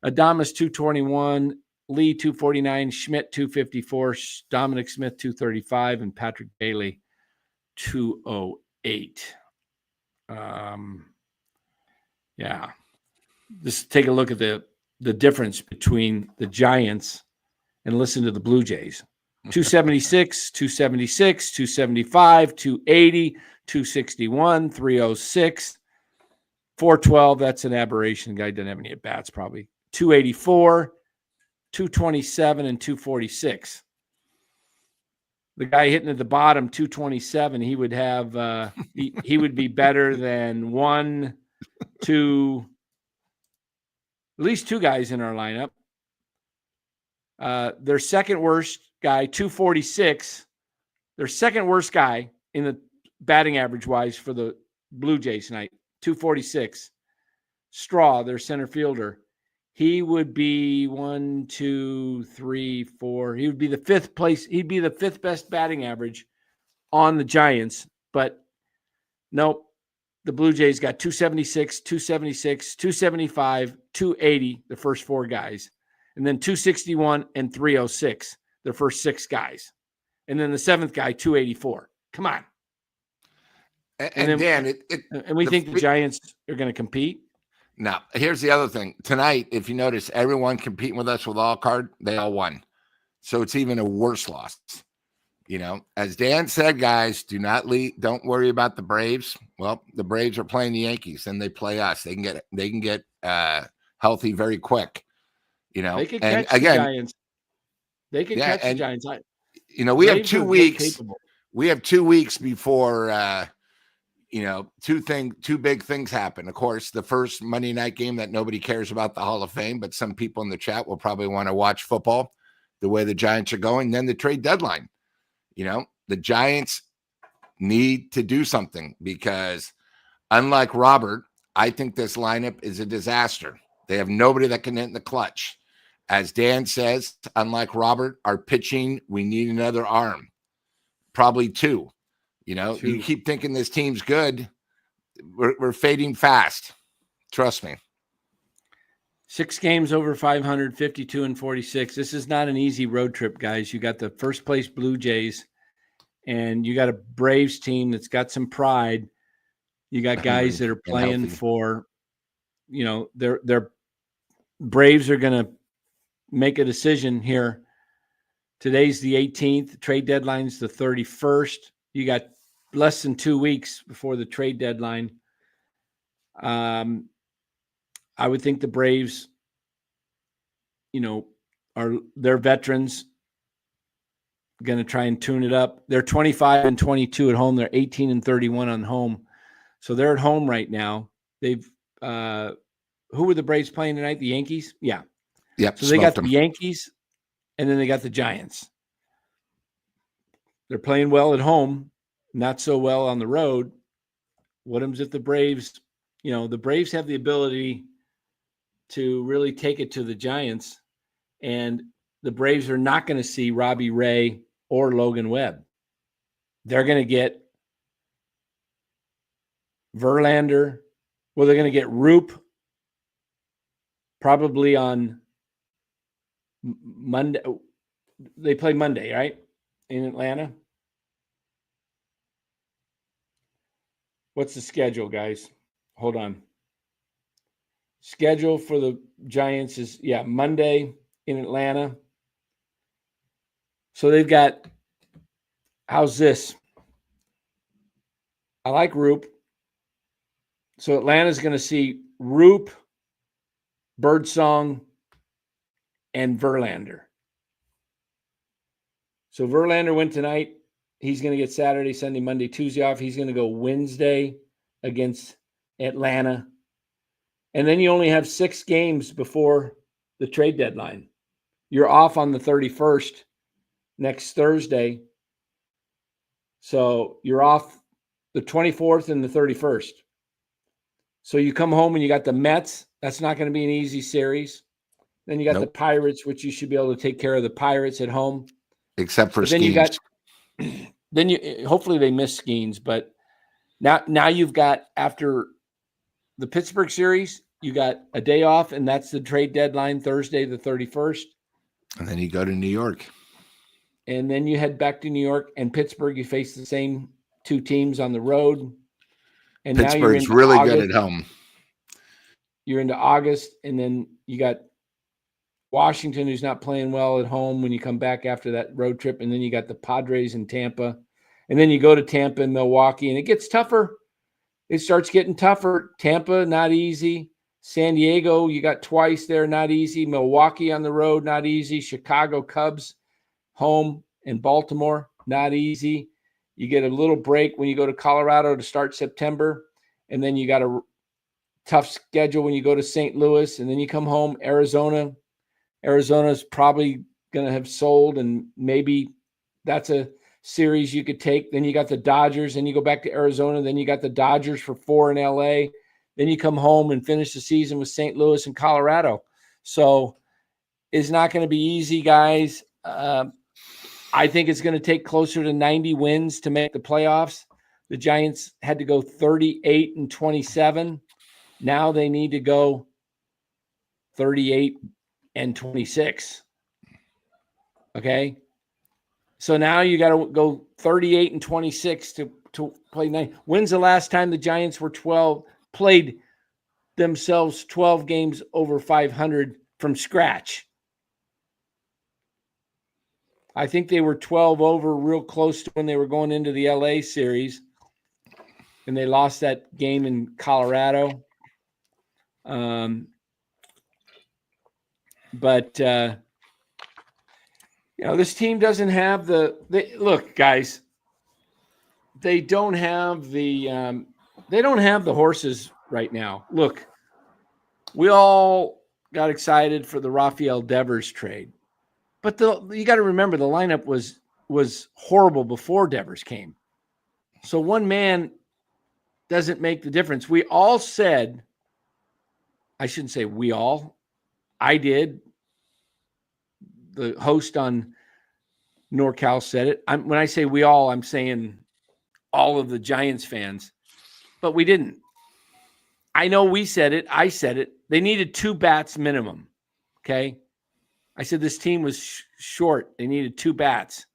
Speaker 1: Adames 221, Lee 249, Schmidt 254, Dominic Smith 235, and Patrick Bailey 208. Yeah. Just take a look at the difference between the Giants and listen to the Blue Jays. 276, 276, 275, 280, 261, 306, 412. That's an aberration. The guy doesn't have any at bats, probably. 284, 227, and 246. the guy hitting at the bottom, 227, he would have he would be better than at least two guys in our lineup. Their second worst guy, 246. Their second worst guy in the batting average wise for the Blue Jays tonight, 246. Straw, their center fielder. He would be 1, 2, 3, 4. He would be the fifth place. He'd be the fifth best batting average on the Giants. But nope, the Blue Jays got 276, 276, 275, 280, the first four guys. And then 261 and 306, the first six guys. And then the seventh guy, 284. Come on.
Speaker 3: And then, Dan,
Speaker 1: and we think the Giants are going to compete.
Speaker 3: Now, here's the other thing. Tonight, if you notice, everyone competing with us with all card, they all won. So it's even a worse loss. As Dan said, guys, don't worry about the Braves. Well, the Braves are playing the Yankees, and they play us. They can get healthy very quick.
Speaker 1: They could catch the Giants. They could catch the Giants.
Speaker 3: We have 2 weeks. We have 2 weeks before two big things happen. Of course, the first Monday night game that nobody cares about, the Hall of Fame, but some people in the chat will probably want to watch football the way the Giants are going. Then the trade deadline. The Giants need to do something because unlike Robert, I think this lineup is a disaster. They have nobody that can hit in the clutch. As Dan says, unlike Robert, our pitching, we need another arm. Probably two. You keep thinking this team's good. We're fading fast. Trust me.
Speaker 1: 6 games over 500, 52 and 46. This is not an easy road trip, guys. You got the first place Blue Jays, and you got a Braves team that's got some pride. You got guys that are playing for, their Braves are going to make a decision here. Today's the 18th. Trade deadline's the 31st. You got less than 2 weeks before the trade deadline. I would think the Braves, they're veterans, going to try and tune it up. They're 25 and 22 at home. They're 18 and 31 on home. So they're at home right now. They've who were the Braves playing tonight? The Yankees? Yeah.
Speaker 3: Yep.
Speaker 1: So they got the Yankees, and then they got the Giants. They're playing well at home, not so well on the road. What happens if the Braves, the Braves have the ability to really take it to the Giants, and the Braves are not going to see Robbie Ray or Logan Webb. They're going to get Verlander. Well, they're going to get Roop probably on Monday. They play Monday, right? In Atlanta. What's the schedule, guys? Hold on. Schedule for the Giants is, Monday in Atlanta. So they've got, how's this? I like Roop. So Atlanta's going to see Roop, Birdsong, and Verlander. So Verlander went tonight. He's going to get Saturday, Sunday, Monday, Tuesday off. He's going to go Wednesday against Atlanta. And then you only have 6 games before the trade deadline. You're off on the 31st, next Thursday. So you're off the 24th and the 31st. So you come home and you got the Mets. That's not going to be an easy series. Then you got the Pirates, which you should be able to take care of the Pirates at home.
Speaker 3: Except for
Speaker 1: Skeens. Hopefully they miss Skeens. But now you've got, after the Pittsburgh series, you got a day off, and that's the trade deadline, Thursday the 31st.
Speaker 3: And then you go to New York.
Speaker 1: And then you head back to New York, and Pittsburgh, you face the same 2 teams on the road. And
Speaker 3: Pittsburgh's
Speaker 1: now
Speaker 3: really good at home.
Speaker 1: You're into August, and then you got Washington, who's not playing well at home when you come back after that road trip. And then you got the Padres in Tampa. And then you go to Tampa and Milwaukee, and it gets tougher. It starts getting tougher. Tampa, not easy. San Diego, you got twice there, not easy. Milwaukee on the road, not easy. Chicago Cubs, home, and Baltimore. Not easy. You get a little break when you go to Colorado to start September, and then you got a tough schedule when you go to St. Louis, and then you come home, Arizona. Arizona's probably going to have sold, and maybe that's a series you could take. Then you got the Dodgers, and you go back to Arizona. Then you got the Dodgers for 4 in LA. Then you come home and finish the season with St. Louis and Colorado. So it's not going to be easy, guys. I think it's going to take closer to 90 wins to make the playoffs. The Giants had to go 38-27. Now they need to go 38-26. Okay. So now you got to go 38-26 to play 9. When's the last time the Giants were played themselves 12 games over 500 from scratch? I think they were 12 over real close to when they were going into the LA series, and they lost that game in Colorado. But this team doesn't have look, guys, they don't have the horses right now. Look, we all got excited for the Rafael Devers trade. But you got to remember the lineup was horrible before Devers came. So one man doesn't make the difference. We all said, I shouldn't say we all, I did. The host on NorCal said it. When I say we all, I'm saying all of the Giants fans. But we didn't. I know we said it. I said it. They needed 2 bats minimum. Okay. I said this team was short. They needed 2 bats.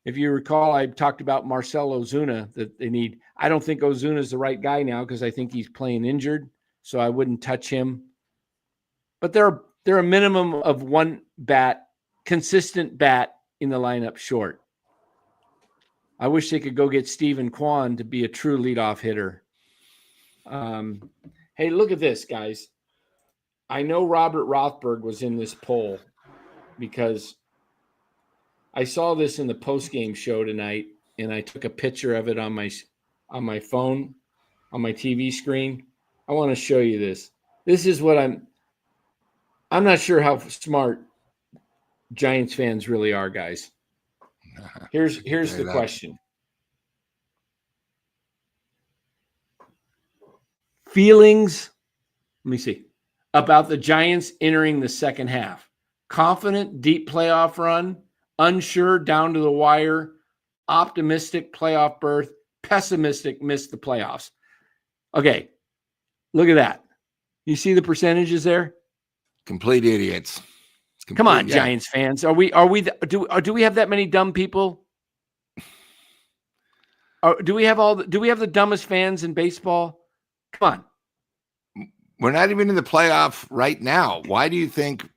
Speaker 1: If you recall, I talked about Marcell Ozuna that they need. I don't think Ozuna is the right guy now because I think he's playing injured, so I wouldn't touch him. But they're a minimum of 1 bat, consistent bat in the lineup short. I wish they could go get Stephen Kwan to be a true leadoff hitter. Hey, look at this, guys. I know Robert Rothberg was in this poll because I saw this in the postgame show tonight, and I took a picture of it on my phone, on my TV screen. I want to show you this. This is what I'm not sure how smart Giants fans really are, guys. Here's the question. Feelings, let me see, about the Giants entering the second half. Confident, deep playoff run, unsure, down to the wire, optimistic, playoff berth, pessimistic, missed the playoffs. Okay, look at that. You see the percentages there?
Speaker 3: Complete idiots.
Speaker 1: Come on, Giants fans. Do we have that many dumb people? Do we have the dumbest fans in baseball? Come on.
Speaker 3: We're not even in the playoff right now. Why do you think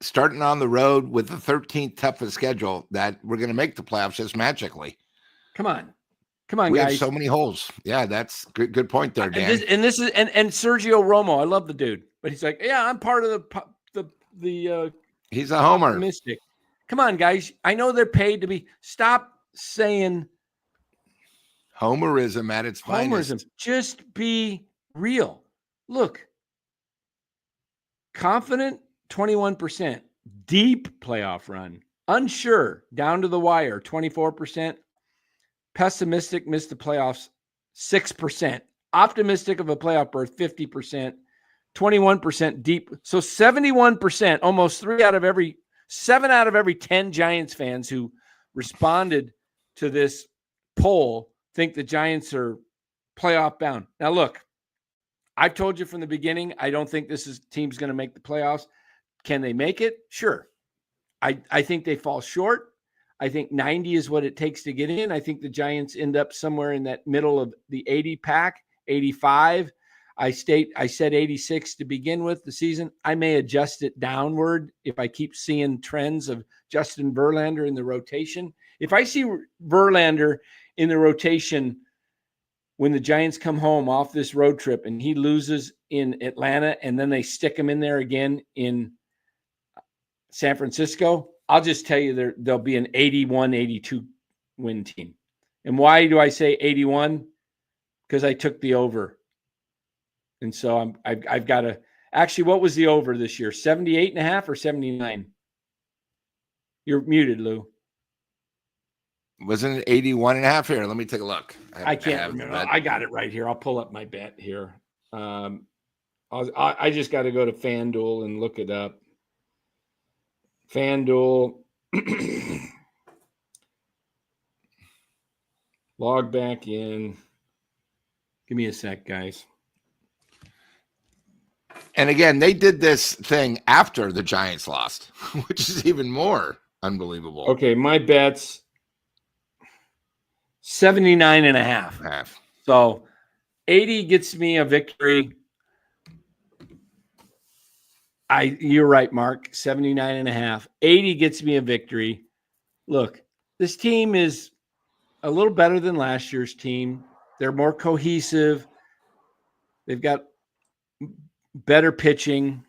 Speaker 3: starting on the road with the 13th toughest schedule that we're going to make the playoffs just magically?
Speaker 1: Come on,
Speaker 3: we
Speaker 1: guys.
Speaker 3: have so many holes. Yeah, that's good point there, Dan.
Speaker 1: And Sergio Romo. I love the dude, but he's like, yeah, I'm part of the
Speaker 3: he's a homer.
Speaker 1: Optimistic. Come on, guys. I know they're paid to be. Stop saying
Speaker 3: homerism at its finest.
Speaker 1: Homerism. Just be real. Look, confident 21%, deep playoff run, unsure down to the wire 24%, pessimistic missed the playoffs 6%, optimistic of a playoff berth 50%, 21% deep. So 71%, almost 7 out of every 10 Giants fans who responded to this poll think the Giants are playoff bound. Now, look, I've told you from the beginning, I don't think this team's going to make the playoffs. Can they make it? Sure. I think they fall short. I think 90 is what it takes to get in. I think the Giants end up somewhere in that middle of the 80 pack, 85. I said 86 to begin with the season. I may adjust it downward if I keep seeing trends of Justin Verlander in the rotation. If I see Verlander in the rotation when the Giants come home off this road trip and he loses in Atlanta and then they stick him in there again in San Francisco, I'll just tell you there'll be an 81, 82 win team. And why do I say 81? Because I took the over. And so I've got to actually, what was the over this year? 78.5 or 79? You're muted, Lou.
Speaker 3: Wasn't it 81.5 here? Let me take a look.
Speaker 1: I can't remember. I got it right here. I'll pull up my bet here. I just got to go to FanDuel and look it up. FanDuel. Log back in. Give me a sec, guys.
Speaker 3: And again, they did this thing after the Giants lost, which is even more unbelievable.
Speaker 1: Okay, my bet's 79.5.
Speaker 3: Half.
Speaker 1: So 80 gets me a victory. You're right, Mark. 79.5. 80 gets me a victory. Look, this team is a little better than last year's team. They're more cohesive. They've got better pitching.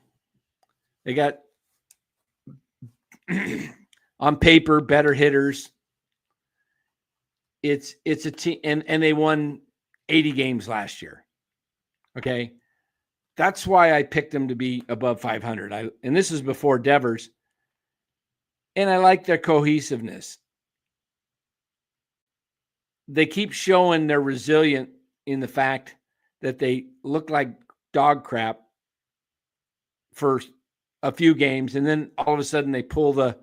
Speaker 1: They got on paper better hitters. It's a team, and they won 80 games last year. Okay. That's why I picked them to be above 500. And this is before Devers. And I like their cohesiveness. They keep showing they're resilient in the fact that they look like dog crap for a few games, and then all of a sudden they pull the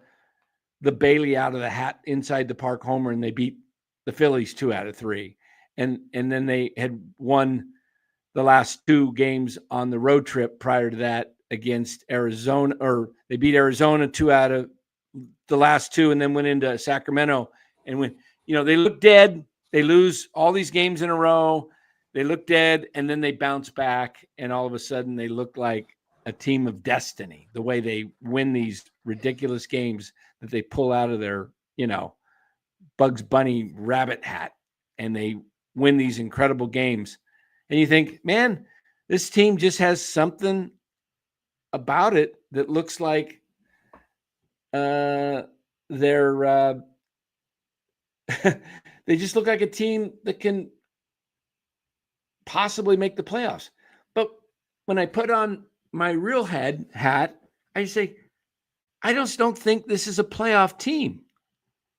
Speaker 1: Bailey out of the hat inside the park homer, and they beat the Phillies 2 out of 3. And then they had won the last 2 games on the road trip prior to that against Arizona, or they beat Arizona 2 out of the last 2, and then went into Sacramento and went, they look dead. They lose all these games in a row. They look dead, and then they bounce back, and all of a sudden they look like a team of destiny, the way they win these ridiculous games that they pull out of their, Bugs Bunny rabbit hat, and they win these incredible games. And you think, man, this team just has something about it that looks like they're they just look like a team that can possibly make the playoffs. But when I put on my real hat, I say, I just don't think this is a playoff team.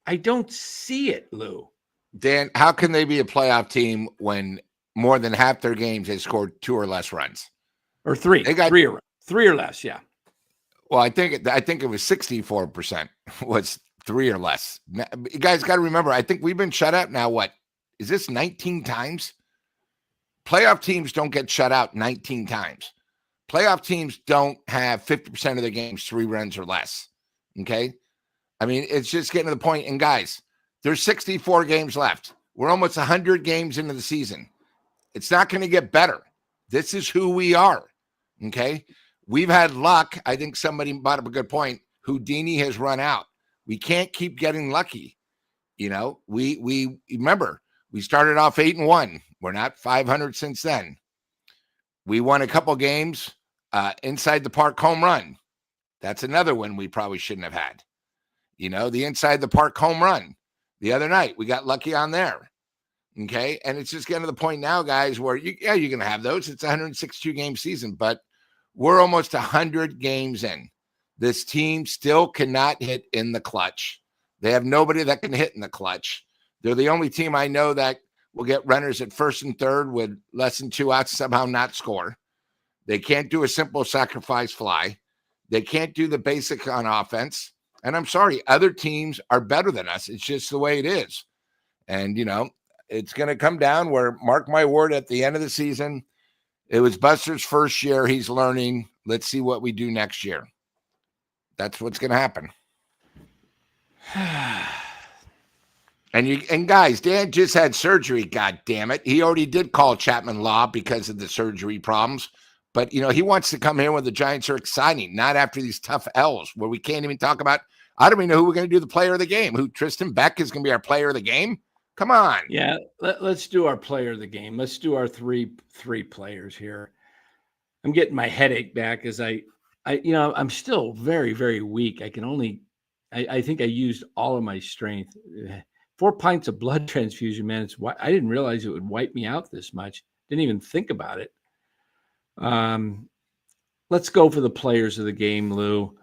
Speaker 1: I don't see it, Lou.
Speaker 3: Dan, how can they be a playoff team when more than half their games they scored 2 or less runs?
Speaker 1: Or 3.
Speaker 3: They got
Speaker 1: 3 or less, yeah.
Speaker 3: Well, I think it was 64% was 3 or less. You guys got to remember, I think we've been shut out now. What is this, 19 times? Playoff teams don't get shut out 19 times. Playoff teams don't have 50% of their games 3 runs or less. Okay. I mean, it's just getting to the point. And guys, there's 64 games left. We're almost 100 games into the season. It's not going to get better. This is who we are. Okay. We've had luck. I think somebody brought up a good point. Houdini has run out. We can't keep getting lucky. We remember we started off 8-1. We're not 500 since then. We won a couple games inside the park home run. That's another one we probably shouldn't have had. The inside the park home run the other night, we got lucky on there. Okay. And it's just getting to the point now, guys, where you're going to have those. It's a 162 game season, but we're almost 100 games in. This team still cannot hit in the clutch. They have nobody that can hit in the clutch. They're the only team I know that will get runners at first and third with less than 2 outs, somehow not score. They can't do a simple sacrifice fly. They can't do the basic on offense. And I'm sorry, other teams are better than us. It's just the way it is. And, it's going to come down where, mark my word, at the end of the season, it was Buster's first year. He's learning. Let's see what we do next year. That's what's going to happen. And guys, Dan just had surgery. God damn it. He already did call Chapman Law because of the surgery problems. But, he wants to come here when the Giants are exciting, not after these tough L's where we can't even talk about. I don't even know who we're going to do the player of the game. Who, Tristan Beck is going to be our player of the game? Come on.
Speaker 1: Yeah, let's do our player of the game. Let's do our three players here. I'm getting my headache back as I'm still very, very weak. I think I used all of my strength. 4 pints of blood transfusion, man. I didn't realize it would wipe me out this much. Didn't even think about it. Let's go for the players of the game, Lou.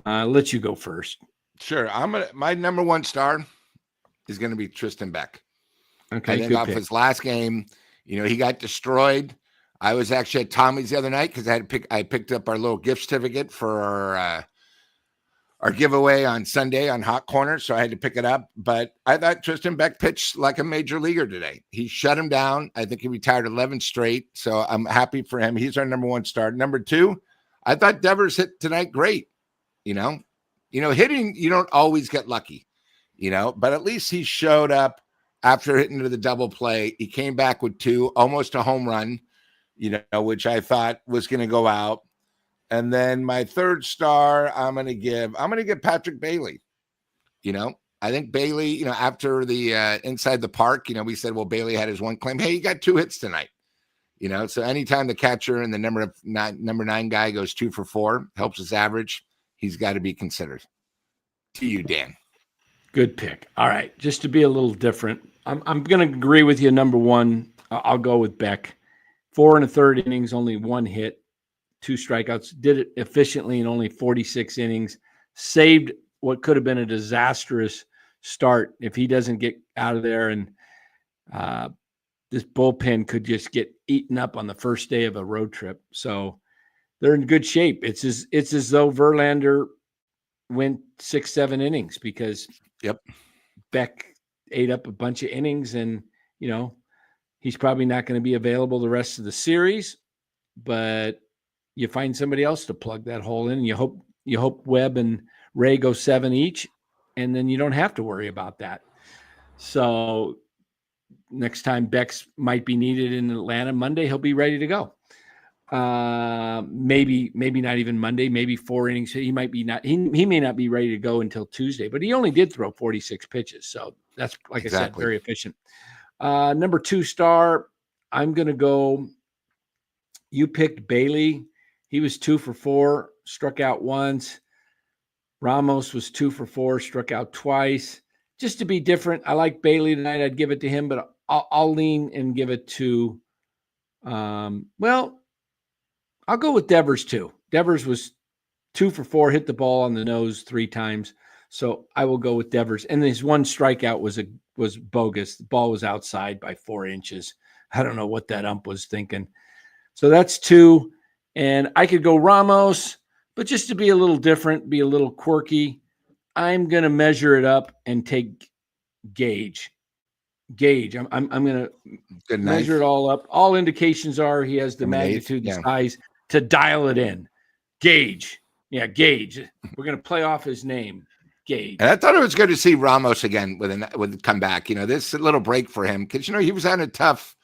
Speaker 1: Let you go first.
Speaker 3: Sure. My number one star is going to be Tristan Beck.
Speaker 1: Okay,
Speaker 3: I think off his last game, he got destroyed. I was actually at Tommy's the other night because I picked up our little gift certificate for our giveaway on Sunday on Hot Corner, so I had to pick it up. But I thought Tristan Beck pitched like a major leaguer today. He shut him down. I think he retired 11 straight, so I'm happy for him. He's our number one star. Number two, I thought Devers hit tonight great. Hitting, you don't always get lucky, but at least he showed up after hitting to the double play. He came back with 2, almost a home run, which I thought was going to go out. And then my third star, I'm going to give Patrick Bailey. I think Bailey, after the inside the park, we said, well, Bailey had his one claim. Hey, he got 2 hits tonight. So anytime the catcher and the number 9 guy goes 2 for 4, helps his average, he's got to be considered. To you, Dan.
Speaker 1: Good pick. All right. Just to be a little different, I'm going to agree with you. Number one, I'll go with Beck. 4 1/3 innings, only 1 hit, 2 strikeouts. Did it efficiently in only 46 innings. Saved what could have been a disastrous start if he doesn't get out of there. And this bullpen could just get eaten up on the first day of a road trip. So they're in good shape. It's as though Verlander went 6-7 innings because Beck ate up a bunch of innings, and he's probably not going to be available the rest of the series. But you find somebody else to plug that hole in. And you hope Webb and Ray go 7 each, and then you don't have to worry about that. So next time Beck's might be needed in Atlanta Monday, he'll be ready to go. Maybe not even Monday, maybe 4 innings. He may not be ready to go until Tuesday, but he only did throw 46 pitches. So that's, like I said, very efficient. Number 2 star, I'm going to go. You picked Bailey. He was 2 for 4, struck out once. Ramos was 2 for 4, struck out twice. Just to be different, I like Bailey tonight. I'd give it to him, but I'll lean and give it to, I'll go with Devers too. Devers was 2 for 4, hit the ball on the nose 3 times. So I will go with Devers. And his 1 strikeout was bogus. The ball was outside by 4 inches. I don't know what that ump was thinking. So that's 2. And I could go Ramos, but just to be a little different, be a little quirky, I'm going to measure it up and take Gage. I'm going to measure it all up. All indications are he has the magnitude, the size to dial it in. Gage. Yeah, Gage. We're going to play off his name, Gage.
Speaker 3: And I thought it was good to see Ramos again with a comeback. This little break for him because, he was on a tough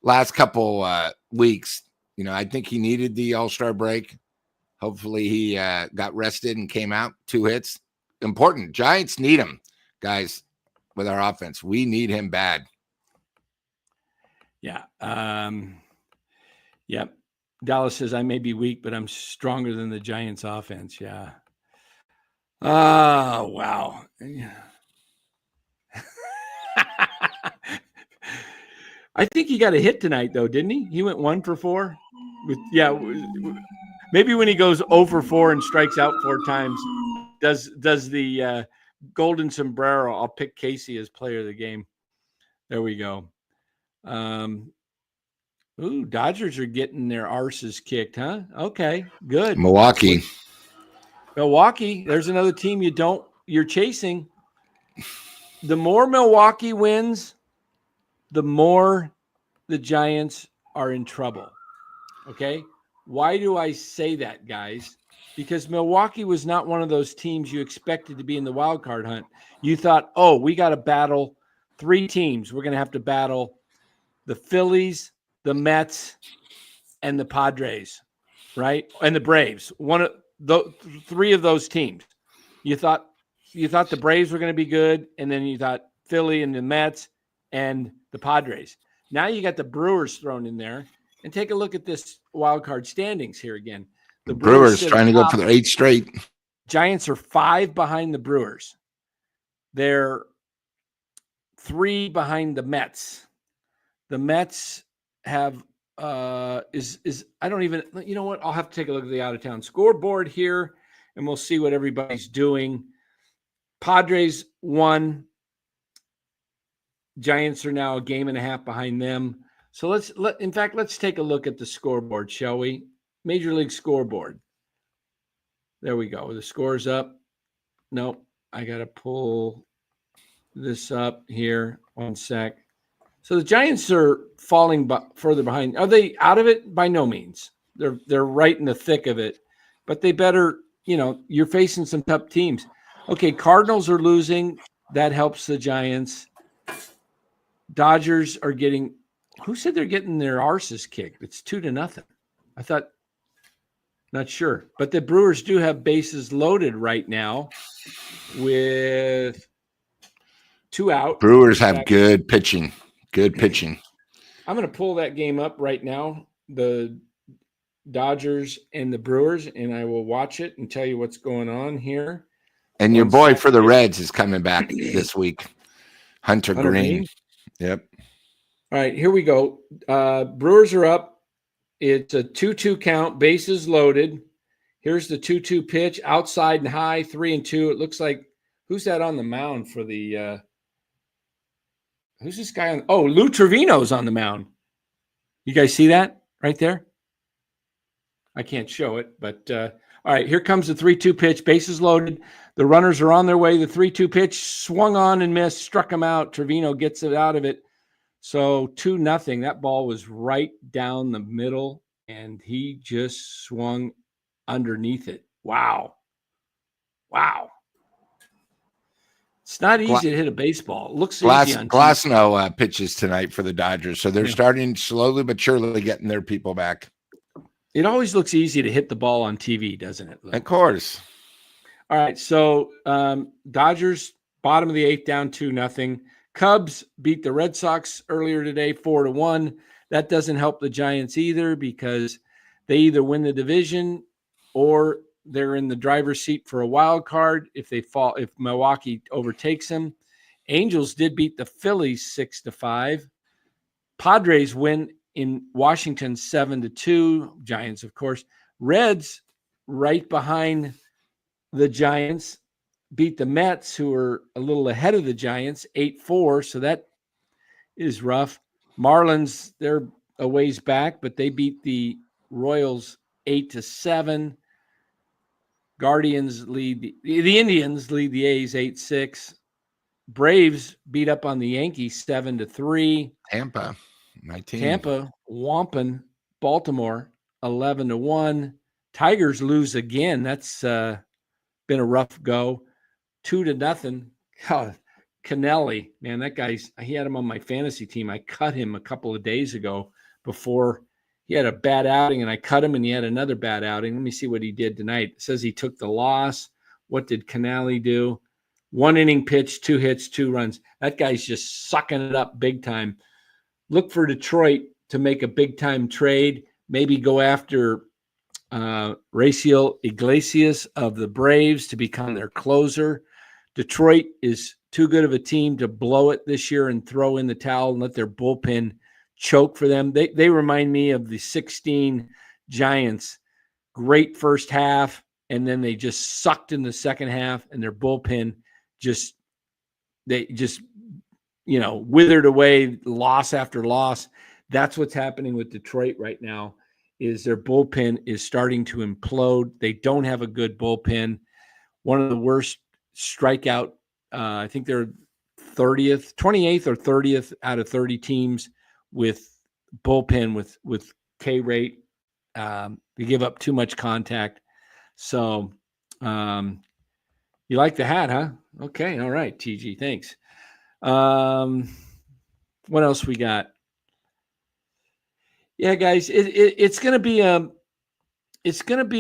Speaker 3: last couple weeks. I think he needed the All-Star break. Hopefully he got rested and came out 2 hits. Important. Giants need him, guys, with our offense. We need him bad.
Speaker 1: Yeah. Yep. Dallas says, I may be weak, but I'm stronger than the Giants offense. Yeah. Oh, wow. I think he got a hit tonight, though, didn't he? He went 1 for 4. Maybe when he goes 0 for 4 and strikes out 4 times, does the golden sombrero. I'll pick Casey as player of the game. There we go. Dodgers are getting their arses kicked, huh? Okay, good.
Speaker 3: Milwaukee.
Speaker 1: There's another team you're chasing. The more Milwaukee wins, the more the Giants are in trouble. Okay? Why do I say that, guys? Because Milwaukee was not one of those teams you expected to be in the wild card hunt. You thought, we got to battle 3 teams. We're going to have to battle the Phillies, the Mets, and the Padres, right? And the Braves. One of the 3 of those teams. You thought the Braves were going to be good, and then you thought Philly and the Mets and the Padres. Now you got the Brewers thrown in there. And take a look at this wild card standings here again.
Speaker 3: The Brewers trying to go for their 8th straight.
Speaker 1: Giants are 5 behind the Brewers. They're 3 behind the Mets. The Mets have is I don't even, you know what? I'll have to take a look at the out of town scoreboard here, and we'll see what everybody's doing. Padres 1. Giants are now a game and a half behind them. So let's take a look at the scoreboard, shall we? Major League scoreboard. There we go. The score's up. Nope. I got to pull this up here. 1 sec. So the Giants are falling further behind. Are they out of it? By no means. They're right in the thick of it. But they better, you're facing some tough teams. Okay, Cardinals are losing. That helps the Giants. Dodgers are getting, who said they're getting their arses kicked? It's 2-0. I thought, not sure. But the Brewers do have bases loaded right now with 2 out.
Speaker 3: Brewers have good pitching. Good pitching.
Speaker 1: I'm going to pull that game up right now, the Dodgers and the Brewers, and I will watch it and tell you what's going on here.
Speaker 3: And your boy for the Reds is coming back this week, Hunter Green. Yep.
Speaker 1: All right, here we go. Brewers are up. It's a 2-2 count, bases loaded. Here's the 2-2 pitch, outside and high, 3-2. It looks like, who's that on the mound for the who's this guy on? Oh, Lou Trevino's on the mound. You guys see that right there? I can't show it, but all right, here comes the 3-2 pitch, bases loaded. The runners are on their way. The 3-2 pitch swung on and missed, struck him out. Trevino gets it out of it. So 2-0. That ball was right down the middle, and he just swung underneath it. Wow. It's not easy to hit a baseball. It looks easy on
Speaker 3: Glasnow pitches tonight for the Dodgers, so they're starting slowly but surely getting their people back.
Speaker 1: It always looks easy to hit the ball on TV, doesn't it?
Speaker 3: Of course.
Speaker 1: All right, so Dodgers, bottom of the 8th, down 2-0. Cubs beat the Red Sox earlier today, 4-1. That doesn't help the Giants either because they either win the division or they're in the driver's seat for a wild card if Milwaukee overtakes them. Angels did beat the Phillies 6-5. Padres win in Washington 7-2. Giants, of course. Reds right behind the Giants beat the Mets, who are a little ahead of the Giants, 8-4. So that is rough. Marlins, they're a ways back, but they beat the Royals 8-7. Guardians lead the Indians lead the A's 8-6. Braves beat up on the Yankees 7-3.
Speaker 3: Tampa, my team.
Speaker 1: Tampa whomping Baltimore 11-1. Tigers lose again. That's been a rough go. 2-0. God, Cannelli, man, that guy's. He had him on my fantasy team. I cut him a couple of days ago before he had a bad outing, and I cut him, and he had another bad outing. Let me see what he did tonight. It says he took the loss. What did Cannelli do? 1 inning pitch, 2 hits, 2 runs. That guy's just sucking it up big time. Look for Detroit to make a big-time trade. Maybe go after Raciel Iglesias of the Braves to become their closer. Detroit is too good of a team to blow it this year and throw in the towel and let their bullpen choke for them. They remind me of the 2016 Giants. Great first half, and then they just sucked in the second half, and their bullpen withered away, loss after loss. That's what's happening with Detroit right now, is their bullpen is starting to implode. They don't have a good bullpen. One of the worst strikeout, I think they're 28th or 30th out of 30 teams with bullpen with K rate. They give up too much contact. So you like the hat, huh? Okay. All right, TG. Thanks. What else we got? Yeah, guys, it's going to be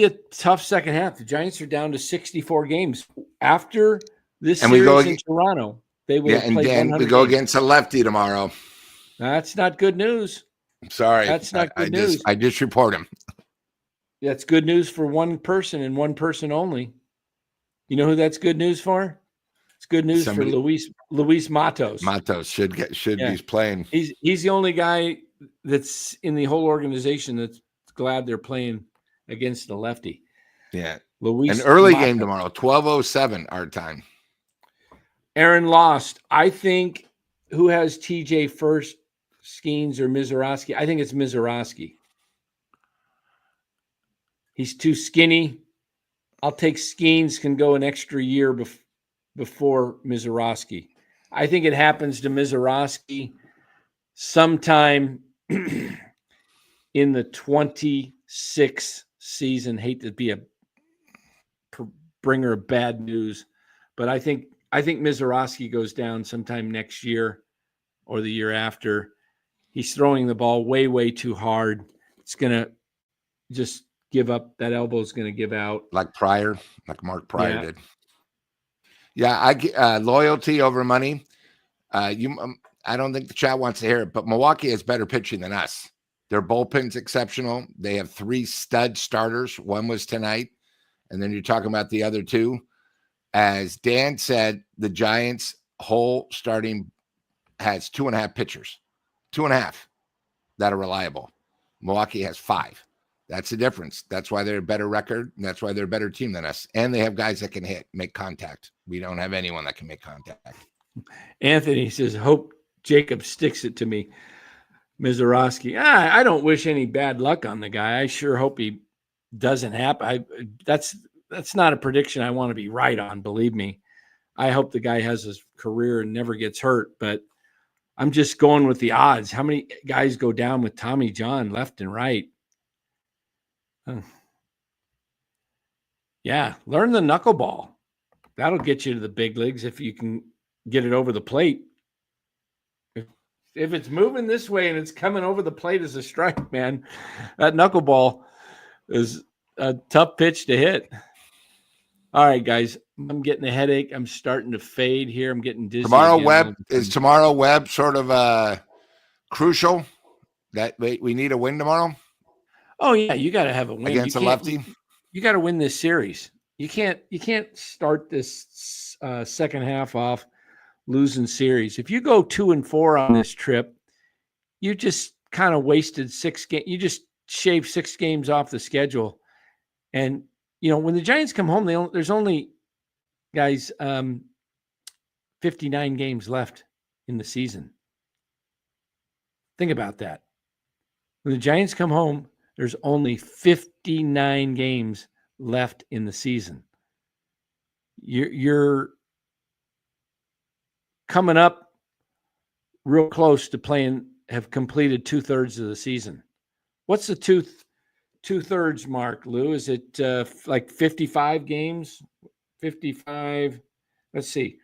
Speaker 1: a tough second half. The Giants are down to 64 games after this series in Toronto. They will play 100
Speaker 3: we go
Speaker 1: games.
Speaker 3: against a lefty tomorrow.
Speaker 1: That's not good news.
Speaker 3: I'm sorry.
Speaker 1: That's not good news.
Speaker 3: I just report him.
Speaker 1: That's good news for one person and one person only. You know who that's good news for? It's good news
Speaker 3: Somebody-
Speaker 1: for Luis Matos.
Speaker 3: Matos should be playing.
Speaker 1: He's the only guy that's in the whole organization that's glad they're playing against the lefty.
Speaker 3: Yeah.
Speaker 1: Luis
Speaker 3: An early
Speaker 1: Matos.
Speaker 3: game tomorrow, 12:07 our time.
Speaker 1: Aaron lost. I think who has TJ first, Skeens or Mizorowski? I think it's Mizorowski. He's too skinny. I'll take Skeens can go an extra year before Mizorowski. I think it happens to Mizorowski sometime in the 26 season. Hate to be a bringer of bad news, but I think Mizorowski goes down sometime next year or the year after. He's throwing the ball way, way too hard. It's going to just give up. That elbow is going to give out.
Speaker 3: Like Mark Pryor did. Yeah, I loyalty over money. I don't think the chat wants to hear it, but Milwaukee has better pitching than us. Their bullpen's exceptional. They have 3 stud starters. One was tonight, and then you're talking about the other 2. As Dan said, the Giants' whole starting has 2.5 pitchers, 2.5 that are reliable. Milwaukee has 5. That's the difference. That's why they're a better record, and that's why they're a better team than us. And they have guys that can make contact. We don't have anyone that can make contact.
Speaker 1: Anthony says, hope Jacob sticks it to me. Mizorowski. I don't wish any bad luck on the guy. I sure hope he doesn't happen. That's not a prediction I want to be right on, believe me. I hope the guy has his career and never gets hurt, but I'm just going with the odds. How many guys go down with Tommy John left and right? Yeah, learn the knuckleball. That'll get you to the big leagues if you can get it over the plate. If it's moving this way and it's coming over the plate as a strike, man, that knuckleball is a tough pitch to hit. All right, guys, I'm getting a headache. I'm starting to fade here. I'm getting dizzy.
Speaker 3: Tomorrow Webb sort of crucial that we need a win tomorrow?
Speaker 1: Oh yeah, you got to have a win
Speaker 3: against a lefty.
Speaker 1: You got to win this series. You can't start this second half off losing series. If you go 2-4 on this trip, you just kind of wasted 6 games. You just shaved 6 games off the schedule. And when the Giants come home, there's only, guys, 59 games left in the season. Think about that. When the Giants come home, there's only 59 games left in the season. You're coming up real close to have completed 2/3 of the season. What's the two-thirds mark, Lou? Is it like 55 games? 55. Let's see.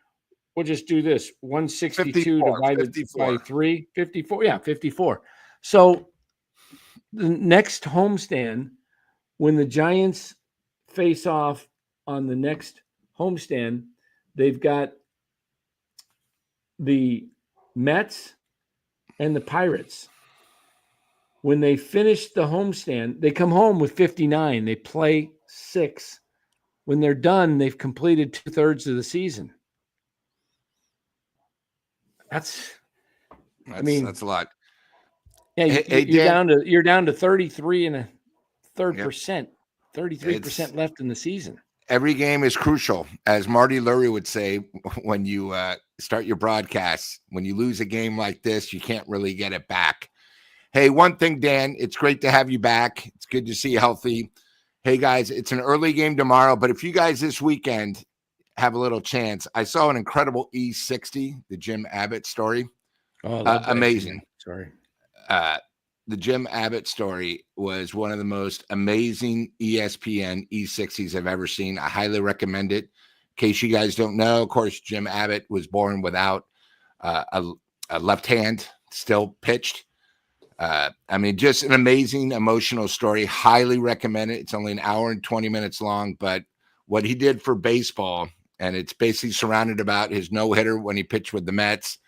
Speaker 1: We'll just do this. 162 divided by 3. 54. Yeah, 54. So the next homestand, when the Giants face off on the next homestand, they've got the Mets and the Pirates. When they finish the homestand, they come home with 59. They play 6. When they're done, they've completed 2/3 of the season. That's
Speaker 3: a lot.
Speaker 1: Yeah, you're down to 33.3%. 33% left in the season.
Speaker 3: Every game is crucial, as Marty Lurie would say when you start your broadcast. When you lose a game like this, you can't really get it back. Hey, one thing, Dan, it's great to have you back. It's good to see you healthy. Hey, guys, it's an early game tomorrow, but if you guys this weekend have a little chance, I saw an incredible E60, the Jim Abbott story.
Speaker 1: Oh,
Speaker 3: amazing.
Speaker 1: Sorry.
Speaker 3: The Jim Abbott story was one of the most amazing ESPN E60s I've ever seen. I highly recommend it. In case you guys don't know, of course, Jim Abbott was born without a left hand, still pitched. Just an amazing emotional story. Highly recommend it. It's only an hour and 20 minutes long, but what he did for baseball, and it's basically surrounded about his no-hitter when he pitched with the Mets,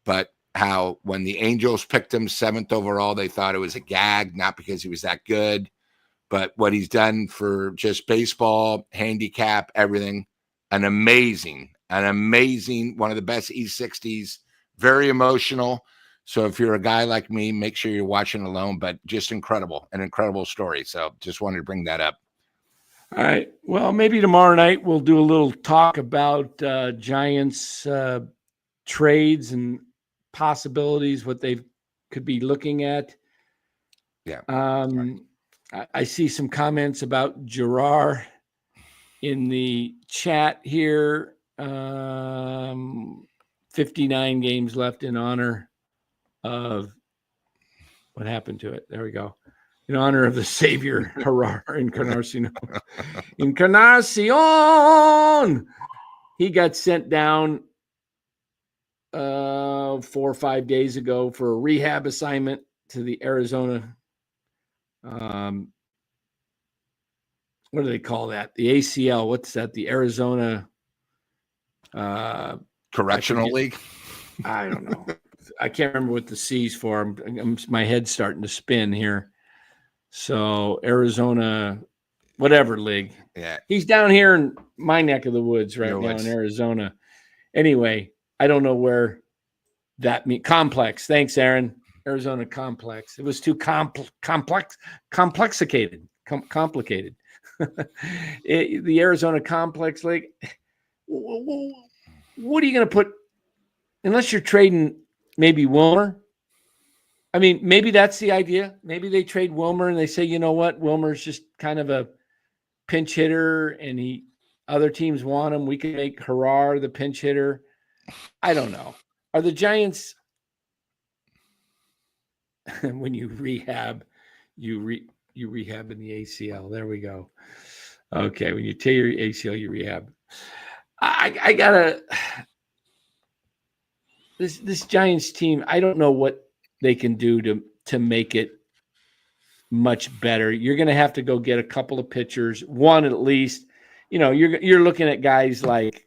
Speaker 3: but how when the Angels picked him 7th overall, they thought it was a gag, not because he was that good, but what he's done for just baseball, handicap, everything. An amazing, an amazing, one of the best E60s, very emotional. So if you're a guy like me, make sure you're watching alone, but just incredible, an incredible story. So just wanted to bring that up.
Speaker 1: All right. Well, maybe tomorrow night we'll do a little talk about Giants trades and possibilities, what they could be looking at.
Speaker 3: Yeah.
Speaker 1: I see some comments about Gerard in the chat here. 59 games left in honor of what happened to it. There we go. In honor of the Savior, Gerard Encarnacion. Encarnacion! He got sent down 4 or 5 days ago for a rehab assignment to the Arizona. What do they call that? The ACL. What's that? The Arizona
Speaker 3: Correctional League.
Speaker 1: I don't know. I can't remember what the C's for. My head's starting to spin here. So Arizona, whatever league.
Speaker 3: Yeah.
Speaker 1: He's down here in my neck of the woods right now
Speaker 3: woods.
Speaker 1: in Arizona. Anyway, I don't know where that means. Complex. Thanks, Aaron. Arizona Complex. It was too complicated. The Arizona Complex League. What are you going to put, unless you're trading maybe Wilmer? I mean, maybe that's the idea. Maybe they trade Wilmer and they say, you know what, Wilmer's just kind of a pinch hitter and other teams want him. We can make Gerard the pinch hitter. I don't know. Are the Giants, when you rehab, you rehab in the ACL. There we go. Okay, when you tear your ACL, you rehab. I gotta this Giants team. I don't know what they can do to make it much better. You're going to have to go get a couple of pitchers, one at least. You know, you're looking at guys like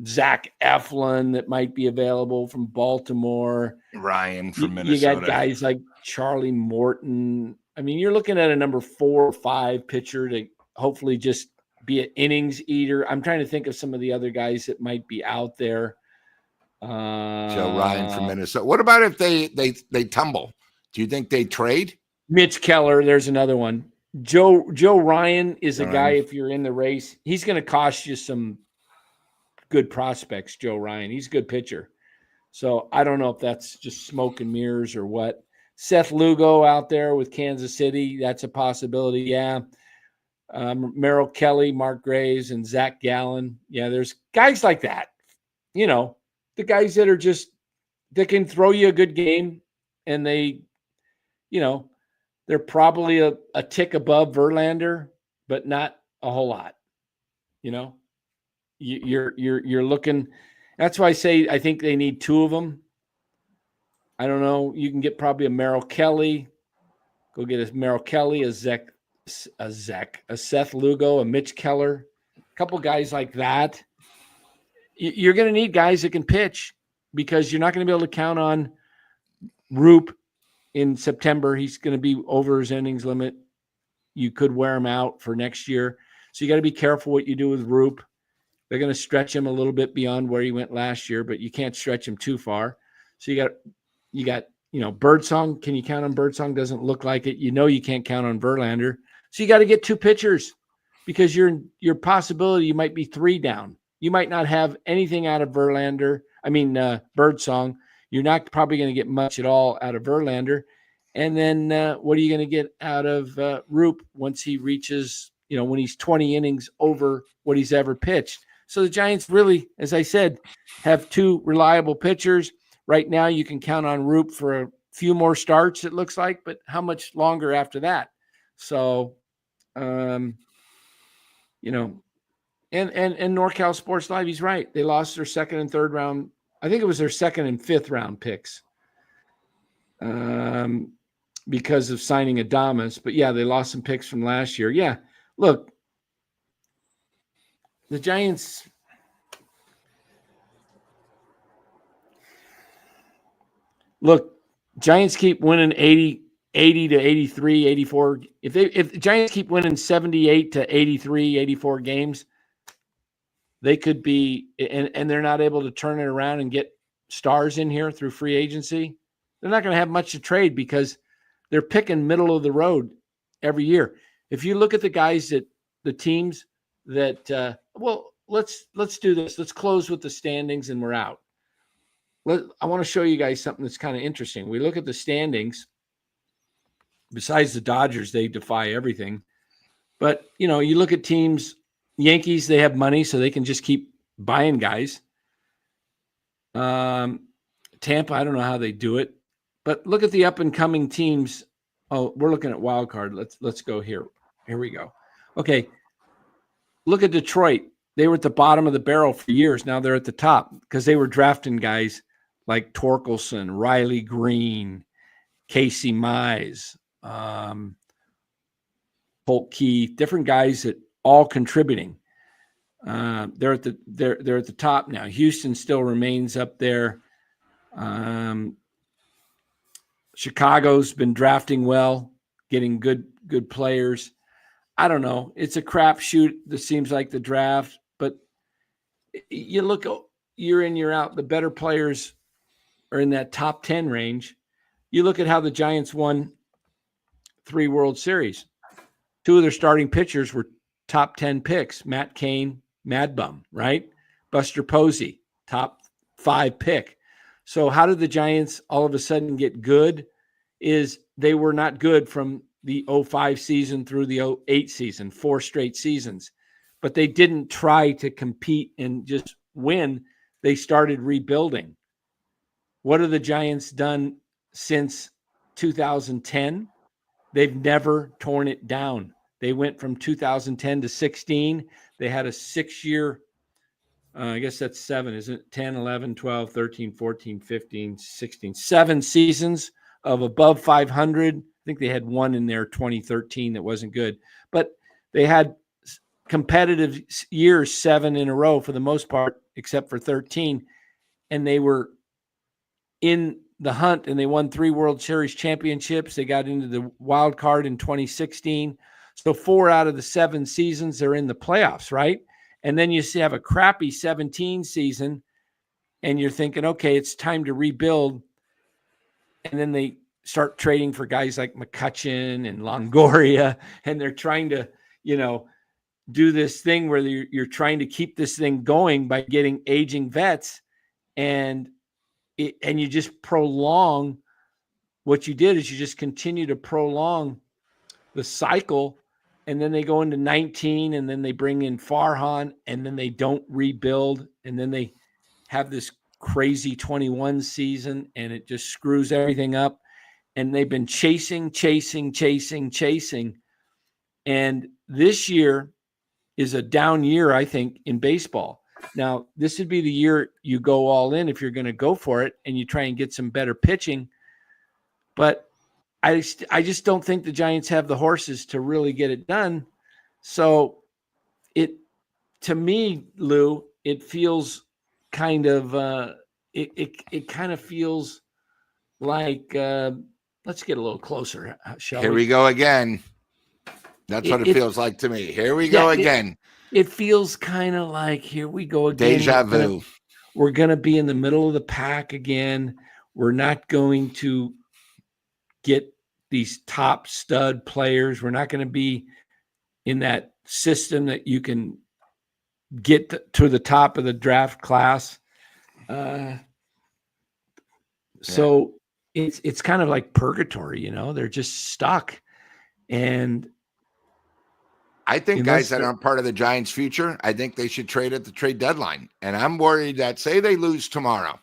Speaker 1: Zach Eflin that might be available from Baltimore.
Speaker 3: Ryan from Minnesota.
Speaker 1: You got guys like Charlie Morton. I mean, you're looking at a number 4 or 5 pitcher to hopefully just be an innings eater. I'm trying to think of some of the other guys that might be out there.
Speaker 3: Joe Ryan from Minnesota. What about if they tumble? Do you think they trade?
Speaker 1: Mitch Keller, there's another one. Joe Ryan is a guy, if you're in the race, he's going to cost you some good prospects, Joe Ryan. He's a good pitcher. So I don't know if that's just smoke and mirrors or what. Seth Lugo out there with Kansas City, that's a possibility, yeah. Merrill Kelly, Mark Graves, and Zach Gallen. Yeah, there's guys like that. You know, the guys that are just, they can throw you a good game, and they, you know, they're probably a tick above Verlander, but not a whole lot. You know, you're looking. That's why I say I think they need 2 of them. I don't know. You can get probably a Merrill Kelly. Go get a Merrill Kelly, a Seth Lugo, a Mitch Keller, a couple guys like that. You're going to need guys that can pitch because you're not going to be able to count on Roop in September. He's going to be over his innings limit. You could wear him out for next year. So you got to be careful what you do with Roop. They're going to stretch him a little bit beyond where he went last year, but you can't stretch him too far. So you got, you know, Birdsong. Can you count on Birdsong? Doesn't look like it. You know, you can't count on Verlander. So you got to get 2 pitchers because your possibility, you might be 3 down. You might not have anything out of Birdsong. You're not probably going to get much at all out of Verlander. And then what are you going to get out of Roop once he reaches, you know, when he's 20 innings over what he's ever pitched? So the Giants really, as I said, have 2 reliable pitchers. Right now you can count on Roop for a few more starts, it looks like, but how much longer after that? So, you know, and NorCal Sports Live, he's right. They lost their 2nd and 3rd round. I think it was their 2nd and 5th round picks because of signing Adames. But yeah, they lost some picks from last year. Yeah, look, the Giants. Look, Giants keep winning 80 to 83, 84. If the Giants keep winning 78 to 83, 84 games, they could be, and they're not able to turn it around and get stars in here through free agency, they're not going to have much to trade because they're picking middle of the road every year. If you look at the guys that the teams that, let's do this. Let's close with the standings and we're out. I want to show you guys something that's kind of interesting. We look at the standings. Besides the Dodgers, they defy everything. But, you look at teams, Yankees, they have money, so they can just keep buying guys. Tampa, I don't know how they do it. But look at the up-and-coming teams. Oh, we're looking at wild card. Let's go here. Here we go. Okay. Look at Detroit. They were at the bottom of the barrel for years. Now they're at the top because they were drafting guys like Torkelson, Riley Green, Casey Mize, Holt Keith, different guys that all contributing. They're at the top now. Houston still remains up there. Chicago's been drafting well, getting good players. I don't know. It's a crapshoot. This seems like the draft, but you look year in, year out, the better players are in that top 10 range. You look at how the Giants won 3 World Series. 2 of their starting pitchers were top 10 picks. Matt Cain, Mad Bum, right? Buster Posey, top 5 pick. So how did the Giants all of a sudden get good? Is they were not good from the 05 season through the 08 season, 4 straight seasons. But they didn't try to compete and just win. They started rebuilding. What have the Giants done since 2010? They've never torn it down. They went from 2010 to 16. They had a 6-year, I guess that's 7, isn't it? 10, 11, 12, 13, 14, 15, 16, 7 seasons of above 500. I think they had one in there, 2013, that wasn't good. But they had competitive years 7 in a row for the most part, except for 13. And they were in the hunt, and they won 3 World Series championships. They got into the wild card in 2016. So 4 out of the 7 seasons they're in the playoffs, right? And then you have a crappy 17 season, and you're thinking, okay, it's time to rebuild. And then they start trading for guys like McCutchen and Longoria, and they're trying to, do this thing where you're trying to keep this thing going by getting aging vets, and you just prolong. What you did is you just continue to prolong the cycle, and then they go into 19, and then they bring in Farhan, and then they don't rebuild, and then they have this crazy 21 season, and it just screws everything up. And they've been chasing. And this year is a down year, I think, in baseball. Now, this would be the year you go all in if you're going to go for it and you try and get some better pitching. But I just don't think the Giants have the horses to really get it done. So to me, Lou, it feels kind of it kind of feels like let's get a little closer, shall we?
Speaker 3: Here we go again. That's what it feels like to me. Here we go again.
Speaker 1: It feels kind of like, here we go again.
Speaker 3: Deja vu.
Speaker 1: We're going to be in the middle of the pack again. We're not going to get these top stud players. We're not going to be in that system that you can get to the top of the draft class. So it's kind of like purgatory, they're just stuck. And
Speaker 3: I think guys that aren't part of the Giants' future, I think they should trade at the trade deadline. And I'm worried that, say they lose tomorrow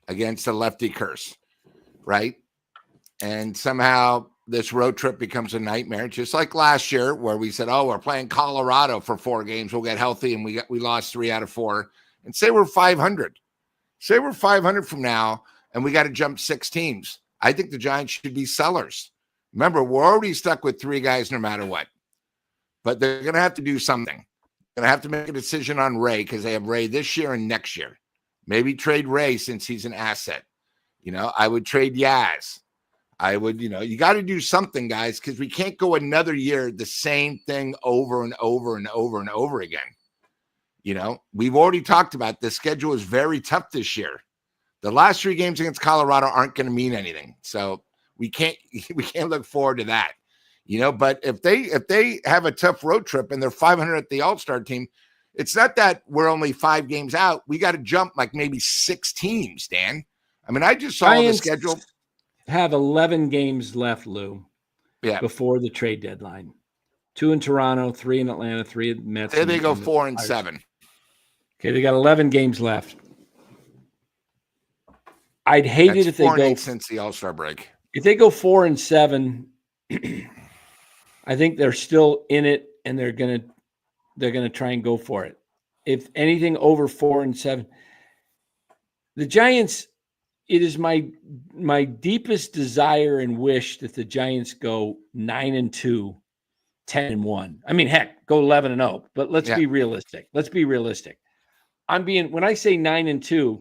Speaker 3: against the lefty curse, right? And somehow this road trip becomes a nightmare, just like last year where we said, oh, we're playing Colorado for 4 games. We'll get healthy, and we lost 3 out of 4. And say we're 500. Say we're 500 from now, and we got to jump 6 teams. I think the Giants should be sellers. Remember, we're already stuck with 3 guys no matter what. But they're going to have to do something. They're going to have to make a decision on Ray, because they have Ray this year and next year. Maybe trade Ray since he's an asset. I would trade Yaz. I would, you got to do something, guys, because we can't go another year the same thing over and over and over and over again. We've already talked about the schedule is very tough this year. The last 3 games against Colorado aren't going to mean anything. So we can't look forward to that. But if they have a tough road trip and they're 500 at the All-Star team, it's not that we're only 5 games out. We got to jump like maybe 6 teams, Dan. I mean, I just saw
Speaker 1: Giants
Speaker 3: the schedule.
Speaker 1: Have 11 games left, Lou.
Speaker 3: Yeah.
Speaker 1: Before the trade deadline. 2 in Toronto, 3 in Atlanta, 3 in Mets.
Speaker 3: There they go 4-7.
Speaker 1: Okay, they got 11 games left. I'd hate it if they go
Speaker 3: since the All-Star break.
Speaker 1: If they go 4-7, I think they're still in it, and they're gonna try and go for it. If anything over 4-7, the Giants. It is my deepest desire and wish that the Giants go 9-2, 10-1. I mean, heck, go 11-0. But let's be realistic. When I say 9-2,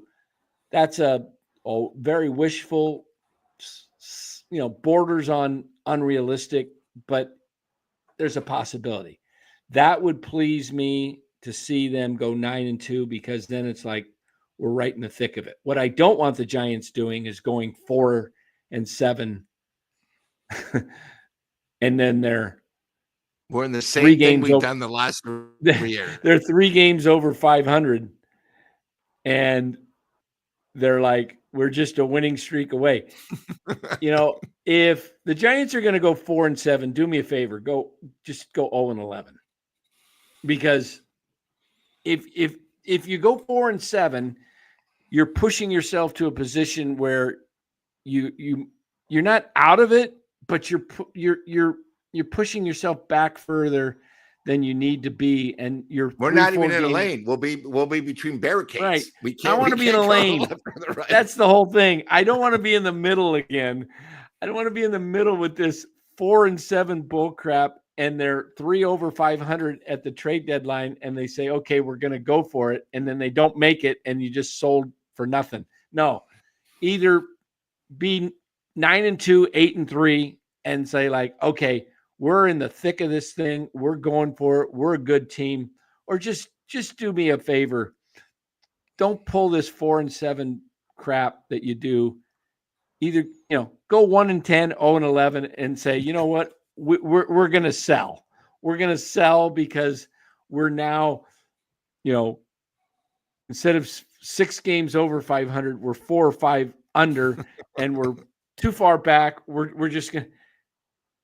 Speaker 1: that's a very wishful, borders on unrealistic, but there's a possibility. That would please me to see them go 9-2, because then it's like we're right in the thick of it. What I don't want the Giants doing is going 4-7, and then
Speaker 3: we're in the same thing we've done the last 3 years.
Speaker 1: They're 3 games over 500, and they're like, we're just a winning streak away. If the Giants are going to go 4-7, do me a favor, go 0-11, because if you go 4-7, you're pushing yourself to a position where you're not out of it, but you're pushing yourself back further than you need to be, and we're
Speaker 3: not even in a lane. We'll be between barricades.
Speaker 1: Right.
Speaker 3: We can't.
Speaker 1: I want to be in a lane. Right. That's the whole thing. I don't want to be in the middle again. I don't want to be in the middle with this 4-7 bull crap, and they're 3 over 500 at the trade deadline, and they say, okay, we're going to go for it, and then they don't make it, and you just sold for nothing. No, either be 9-2, 8-3, and say like, okay, we're in the thick of this thing. We're going for it. We're a good team. Or just do me a favor. Don't pull this 4-7 crap that you do. Either, go 1-10, 0-11, and say, you know what? We're going to sell. We're going to sell because we're now, instead of 6 games over 500, we're 4 or 5 under, and we're too far back. We're just going to.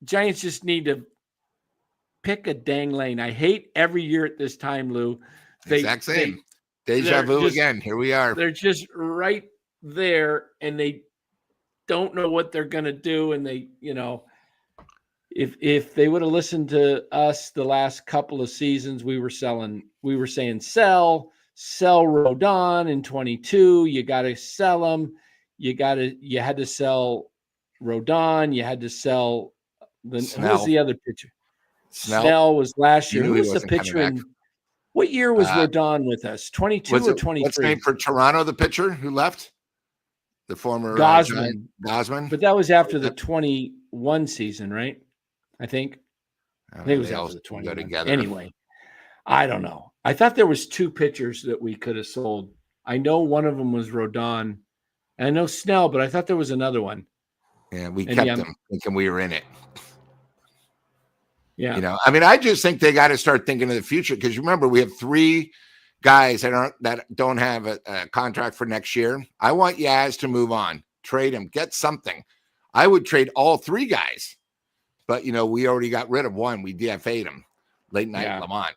Speaker 1: Giants just need to pick a dang lane. I hate every year at this time, Lou.
Speaker 3: Exact same. Deja vu again. Here we are.
Speaker 1: They're just right there, and they don't know what they're going to do. And they, if they would have listened to us the last couple of seasons, we were saying sell Rodon in 22. You got to sell him. You had to sell Rodon. You had to sell who was the other pitcher? Snell was last year. Who was the pitcher? What year was Rodon with us? 22 or 23?
Speaker 3: What's the name for Toronto, the pitcher who left? The former
Speaker 1: Gosman.
Speaker 3: Gosman.
Speaker 1: But that was after the 21 season, right? I think it was after the 21. Go together. Anyway, I don't know. I thought there was 2 pitchers that we could have sold. I know one of them was Rodon. And I know Snell, but I thought there was another one.
Speaker 3: Yeah, we kept them thinking we were in it.
Speaker 1: Yeah.
Speaker 3: I just think they got to start thinking of the future, because remember, we have 3 guys that don't have a contract for next year. I want Yaz to move on, trade him, get something. I would trade all 3 guys, but we already got rid of one. We DFA'd him late night Lamont.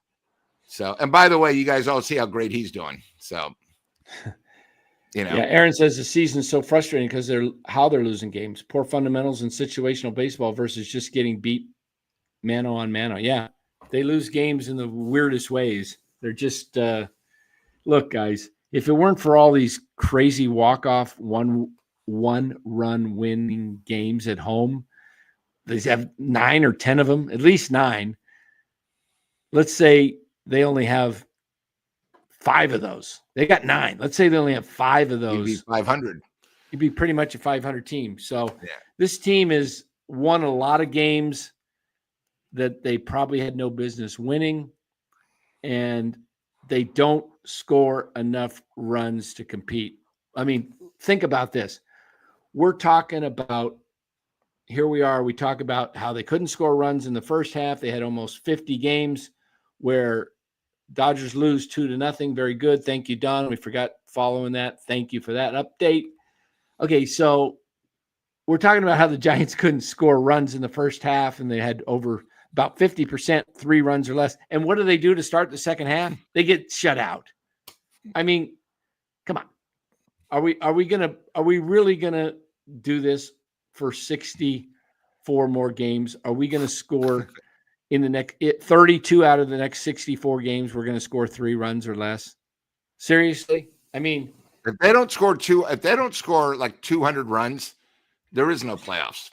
Speaker 3: So, and by the way, you guys all see how great he's doing. So, Yeah,
Speaker 1: Aaron says the season's so frustrating because they're losing games. Poor fundamentals in situational baseball versus just getting beat mano on mano. Yeah, they lose games in the weirdest ways. They're just look, guys, if it weren't for all these crazy walk-off one-run winning games at home, they have 9 or 10 of them, at least 9. Let's say they only have 5 of those. They got 9. Let's say they only have 5 of those.
Speaker 3: You'd be 500.
Speaker 1: You'd be pretty much a 500 team. So This team has won a lot of games that they probably had no business winning. And they don't score enough runs to compete. I mean, think about this. We're talking about, here we are, we talk about how they couldn't score runs in the first half. They had almost 50 games where Dodgers lose 2-0. Very good. Thank you, Don. We forgot following that. Thank you for that update. Okay, so we're talking about how the Giants couldn't score runs in the first half, and they had over about 50%, 3 runs or less. And what do they do to start the second half? They get shut out. I mean, come on. Are we really gonna do this for 64 more games? Are we gonna score in the next 32 out of the next 64 games? We're gonna score 3 runs or less? Seriously? I mean,
Speaker 3: if they don't score like 200 runs, there is no playoffs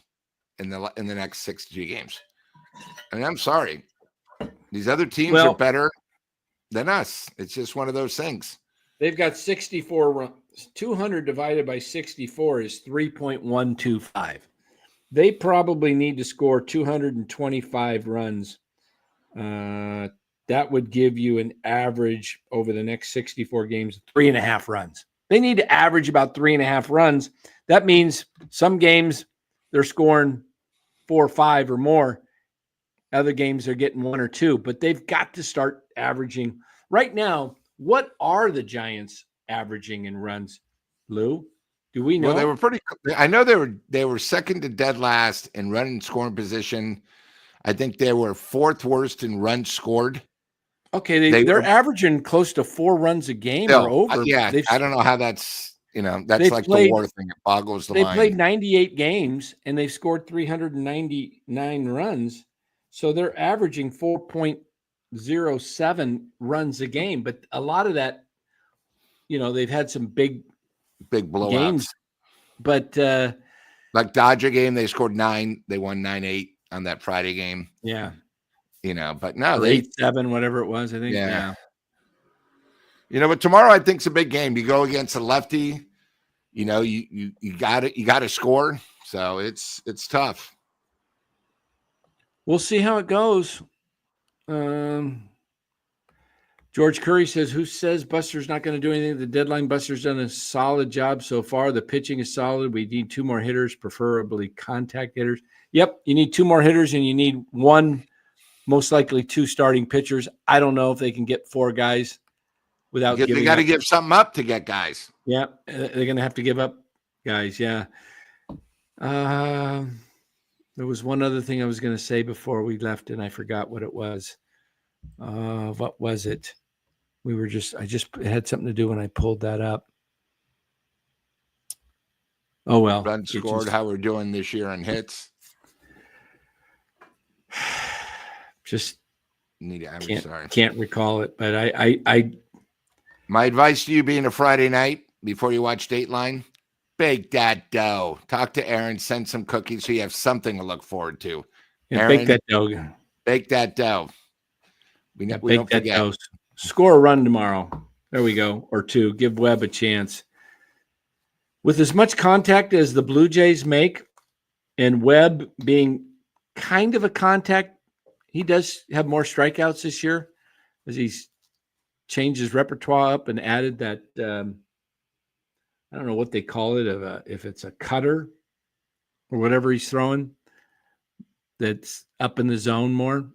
Speaker 3: in the next 62 games. I mean, I'm sorry. These other teams are better than us. It's just one of those things.
Speaker 1: They've got 64 runs. 200 divided by 64 is 3.125. They probably need to score 225 runs. That would give you an average over the next 64 games, 3.5 runs. They need to average about 3.5 runs. That means some games they're scoring 4 or 5 or more. Other games they're getting 1 or 2, but they've got to start averaging. Right now, what are the Giants averaging in runs, Lou? Do we know?
Speaker 3: Well, they were pretty. I know they were second to dead last in run and scoring position. I think they were 4th worst in runs scored.
Speaker 1: Okay, they're averaging close to 4 runs a game or over.
Speaker 3: Yeah, I don't know how that's, that's like the war thing. It boggles the mind.
Speaker 1: They played 98 games and they've scored 399 runs. So they're averaging 4.07 runs a game. But a lot of that, they've had some big
Speaker 3: blowouts.
Speaker 1: Games. But
Speaker 3: like Dodger game, they scored 9. They won 9-8 on that Friday game.
Speaker 1: Yeah.
Speaker 3: But no,
Speaker 1: 8-7, whatever it was, I think.
Speaker 3: Yeah. But tomorrow I think it's a big game. You go against a lefty, you got to score. So it's tough.
Speaker 1: We'll see how it goes. George Curry says, who says Buster's not going to do anything at the deadline? Buster's done a solid job so far. The pitching is solid. We need 2 more hitters, preferably contact hitters. Yep, you need 2 more hitters, and you need 1, most likely 2 starting pitchers. I don't know if they can get 4 guys without giving up.
Speaker 3: They got to give something up to get guys.
Speaker 1: Yeah, they're going to have to give up guys, yeah. There was one other thing I was going to say before we left, and I forgot what it was. What was it? I just had something to do when I pulled that up. Oh, well.
Speaker 3: Run scored, how we're doing this year on hits.
Speaker 1: Just
Speaker 3: sorry.
Speaker 1: Can't recall it, but I
Speaker 3: my advice to you being a Friday night before you watch Dateline, bake that dough. Talk to Aaron, send some cookies so you have something to look forward to. Aaron,
Speaker 1: bake that dough.
Speaker 3: Bake that dough. We don't forget.
Speaker 1: Dough. Score a run tomorrow. There we go. Or 2. Give Webb a chance. With as much contact as the Blue Jays make, and Webb being kind of a contact, he does have more strikeouts this year as he's changed his repertoire up and added that, I don't know what they call it, if it's a cutter or whatever he's throwing that's up in the zone more.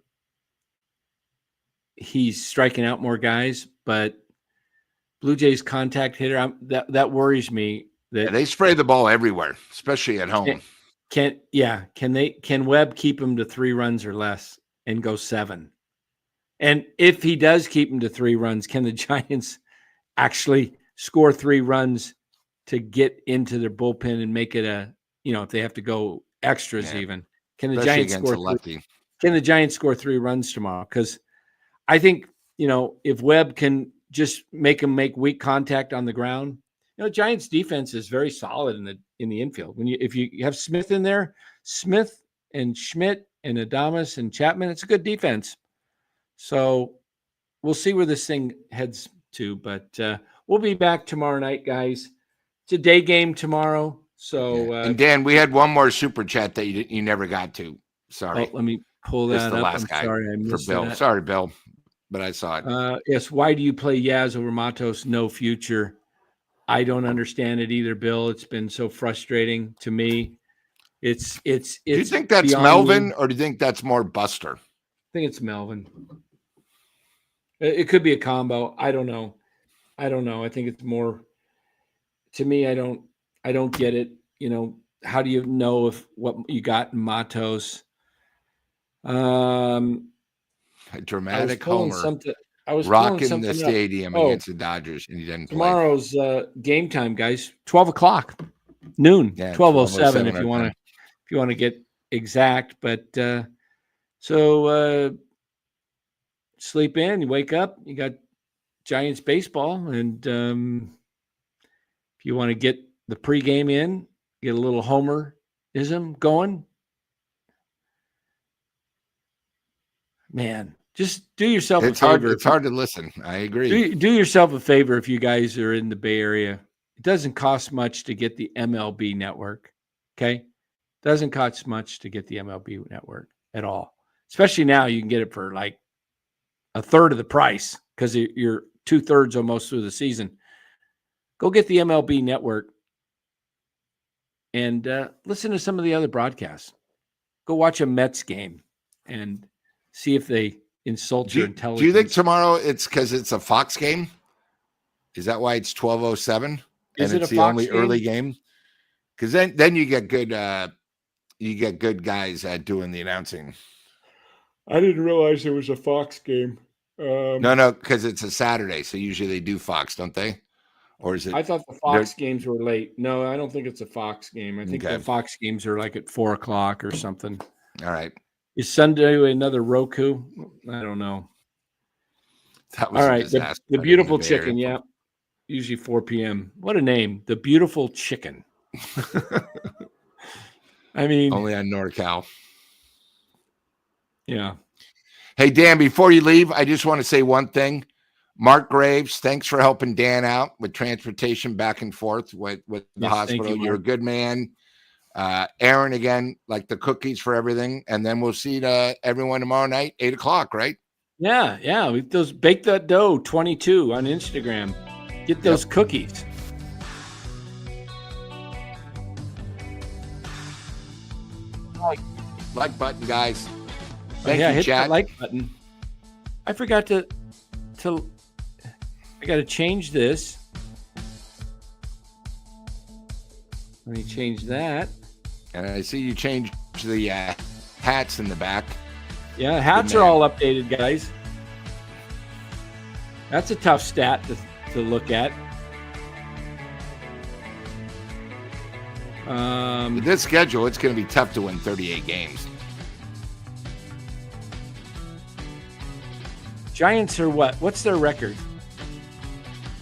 Speaker 1: He's striking out more guys, but Blue Jays contact hitter, that worries me. That
Speaker 3: they spray the ball everywhere, especially at home.
Speaker 1: Can Webb keep him to 3 runs or less and go 7? And if he does keep him to 3 runs, can the Giants actually score 3 runs to get into their bullpen and make it if they have to go extras even? Can the Giants score 3? Can the Giants score 3 runs tomorrow? Because I think, if Webb can just make him make weak contact on the ground, Giants defense is very solid in the infield. If you have Smith in there, Smith and Schmidt and Adames and Chapman, it's a good defense. So we'll see where this thing heads to, but we'll be back tomorrow night, guys. It's a day game tomorrow. So
Speaker 3: and Dan, we had one more super chat that you never got to. Sorry.
Speaker 1: Let me pull that
Speaker 3: the
Speaker 1: up.
Speaker 3: last
Speaker 1: I'm
Speaker 3: guy
Speaker 1: sorry, I missed
Speaker 3: for Bill.
Speaker 1: that.
Speaker 3: Sorry, Bill. but I saw it.
Speaker 1: Yes. Why do you play Yaz over Matos? No future. I don't understand it either, Bill. It's been so frustrating to me. It's
Speaker 3: Do you think that's
Speaker 1: beyond
Speaker 3: Melvin
Speaker 1: me.
Speaker 3: or do you think that's more Buster?
Speaker 1: I think it's Melvin. It could be a combo. I don't know. I think it's more, to me, I don't get it. How do you know if what you got in Matos?
Speaker 3: A
Speaker 1: I was
Speaker 3: dramatic
Speaker 1: pulling
Speaker 3: homer
Speaker 1: something. I was pulling
Speaker 3: rocking
Speaker 1: something
Speaker 3: the
Speaker 1: up.
Speaker 3: stadium
Speaker 1: Oh,
Speaker 3: against the Dodgers, and he didn't play.
Speaker 1: tomorrow's game time, guys. 12 o'clock, noon.
Speaker 3: Yeah,
Speaker 1: 12:07 if you
Speaker 3: our
Speaker 1: want
Speaker 3: time.
Speaker 1: to get exact. But so sleep in, you wake up, you got Giants baseball, and if you want to get the pregame in, get a little homerism going, man, just do yourself
Speaker 3: It's
Speaker 1: a
Speaker 3: hard.
Speaker 1: favor.
Speaker 3: It's hard to listen. I agree.
Speaker 1: Do yourself a favor if you guys are in the Bay Area. It doesn't cost much to get the MLB network. Okay. Doesn't cost much to get the MLB network at all. Especially now, you can get it for like a third of the price because you're 2/3 almost through the season. Go get the MLB network and listen to some of the other broadcasts. Go watch a Mets game and see if they insult your intelligence.
Speaker 3: Do you think tomorrow it's because it's a Fox game? Is that why it's 12:07?
Speaker 1: Is
Speaker 3: and
Speaker 1: it
Speaker 3: it's
Speaker 1: a
Speaker 3: the
Speaker 1: Fox
Speaker 3: only
Speaker 1: game?
Speaker 3: early game? Because then you get good guys doing the announcing.
Speaker 1: I didn't realize there was a Fox game.
Speaker 3: No, because it's a Saturday, so usually they do Fox, don't they? Or is it?
Speaker 1: I thought the Fox games were late. No, I don't think it's a Fox game. I think the Fox games are like at 4:00 or something.
Speaker 3: All right.
Speaker 1: Is Sunday another Roku? I don't know.
Speaker 3: That was
Speaker 1: all
Speaker 3: a
Speaker 1: right.
Speaker 3: disaster.
Speaker 1: The beautiful chicken. Yeah. Usually 4 p.m. What a name. The beautiful chicken. I mean,
Speaker 3: only on NorCal.
Speaker 1: Yeah.
Speaker 3: Hey, Dan, before you leave, I just want to say one thing. Mark Graves, thanks for helping Dan out with transportation back and forth with the hospital. You're a good man. Aaron, again, like the cookies for everything. And then we'll see everyone tomorrow night, 8:00, right?
Speaker 1: Yeah. Bake that dough 22 on Instagram. Get those cookies.
Speaker 3: Like button, guys. Thank you,
Speaker 1: hit
Speaker 3: chat.
Speaker 1: that like button. I forgot to I got to change this. Let me change that.
Speaker 3: And I see you changed the hats in the back.
Speaker 1: Yeah, hats are all updated, guys. That's a tough stat to look at.
Speaker 3: With this schedule, it's going to be tough to win 38 games.
Speaker 1: Giants are what? What's their record?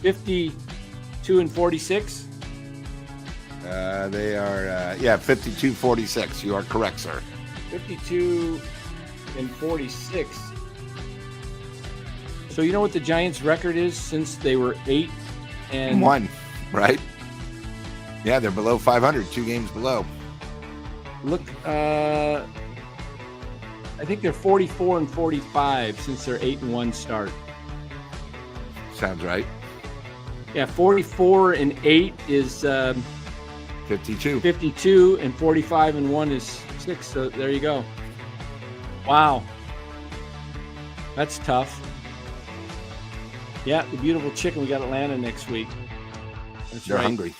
Speaker 1: 52-46?
Speaker 3: They are, 52-46. You are correct, sir.
Speaker 1: 52-46. So you know what the Giants' record is since they were 8-1,
Speaker 3: right? Yeah, they're below 500, 2 games below.
Speaker 1: Look, I think they're 44-45 since their 8-1 start.
Speaker 3: Sounds right.
Speaker 1: Yeah, 44-8 is
Speaker 3: 52.
Speaker 1: 52, and 45-1 is 6. So there you go. Wow, that's tough. Yeah, the beautiful chicken. We got Atlanta next week. That's
Speaker 3: They're
Speaker 1: right.
Speaker 3: hungry.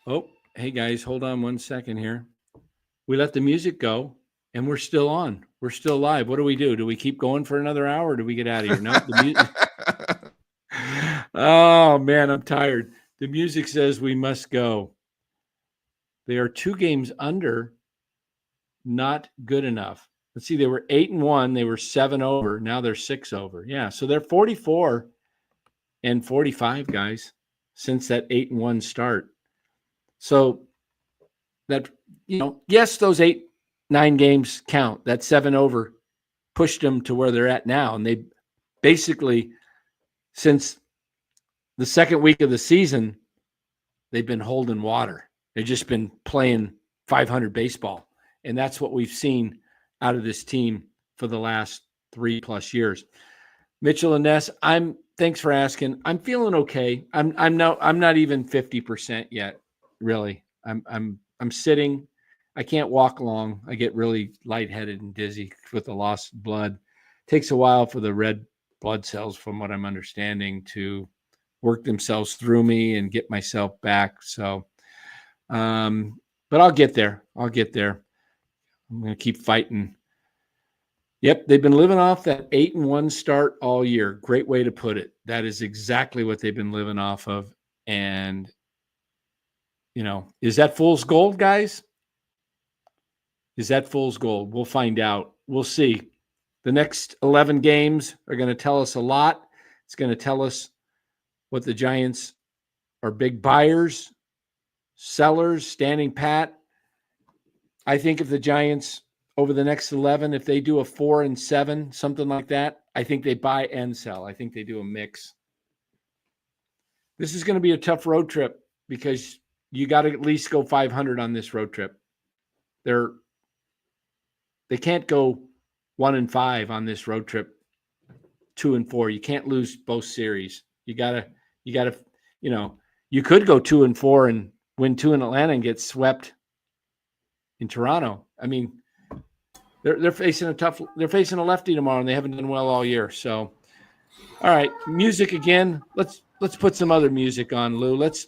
Speaker 1: Oh, hey guys, hold on one second here. We let the music go, and we're still on. We're still live. What do we do? Do we keep going for another hour, or do we get out of here? No, the music. Oh man, I'm tired. The music says we must go. They are 2 games under. Not good enough. Let's see. They were 8-1. They were 7 over. Now they're 6 over. Yeah, so they're 44-45, guys, since that 8-1 start. So that, yes, those 8-9 games count. That 7 over pushed them to where they're at now. And they basically, since the second week of the season, they've been holding water. They've just been playing 500 baseball. And that's what we've seen out of this team for the last 3+ years. Mitchell and Ness, thanks for asking. I'm feeling okay. I'm not even 50% yet, really. I'm sitting. I can't walk long. I get really lightheaded and dizzy with the loss of blood. Takes a while for the red blood cells, from what I'm understanding, to work themselves through me and get myself back. So, but I'll get there. I'm going to keep fighting. Yep, they've been living off that 8-1 start all year. Great way to put it. That is exactly what they've been living off of. And, is that fool's gold, guys? Is that fool's gold? We'll find out. We'll see. The next 11 games are going to tell us a lot. It's going to tell us what the Giants are: big buyers, sellers, standing pat. I think if the Giants, over the next 11, if they do a 4-7, something like that, I think they buy and sell. I think they do a mix. This is going to be a tough road trip because you got to at least go 500 on this road trip. They can't go 1-5 on this road trip. 2-4. You can't lose both series. You gotta. You could go 2-4 and win 2 in Atlanta and get swept in Toronto. I mean, they're facing a lefty tomorrow, and they haven't done well all year. So, all right, music again. Let's put some other music on, Lou. Let's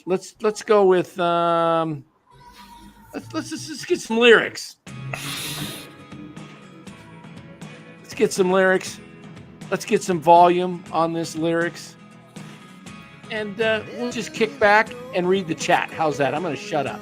Speaker 1: go with let's get some lyrics. Let's get some lyrics. Let's get some volume on this lyrics. And we'll just kick back and read the chat. How's that? I'm going to shut up.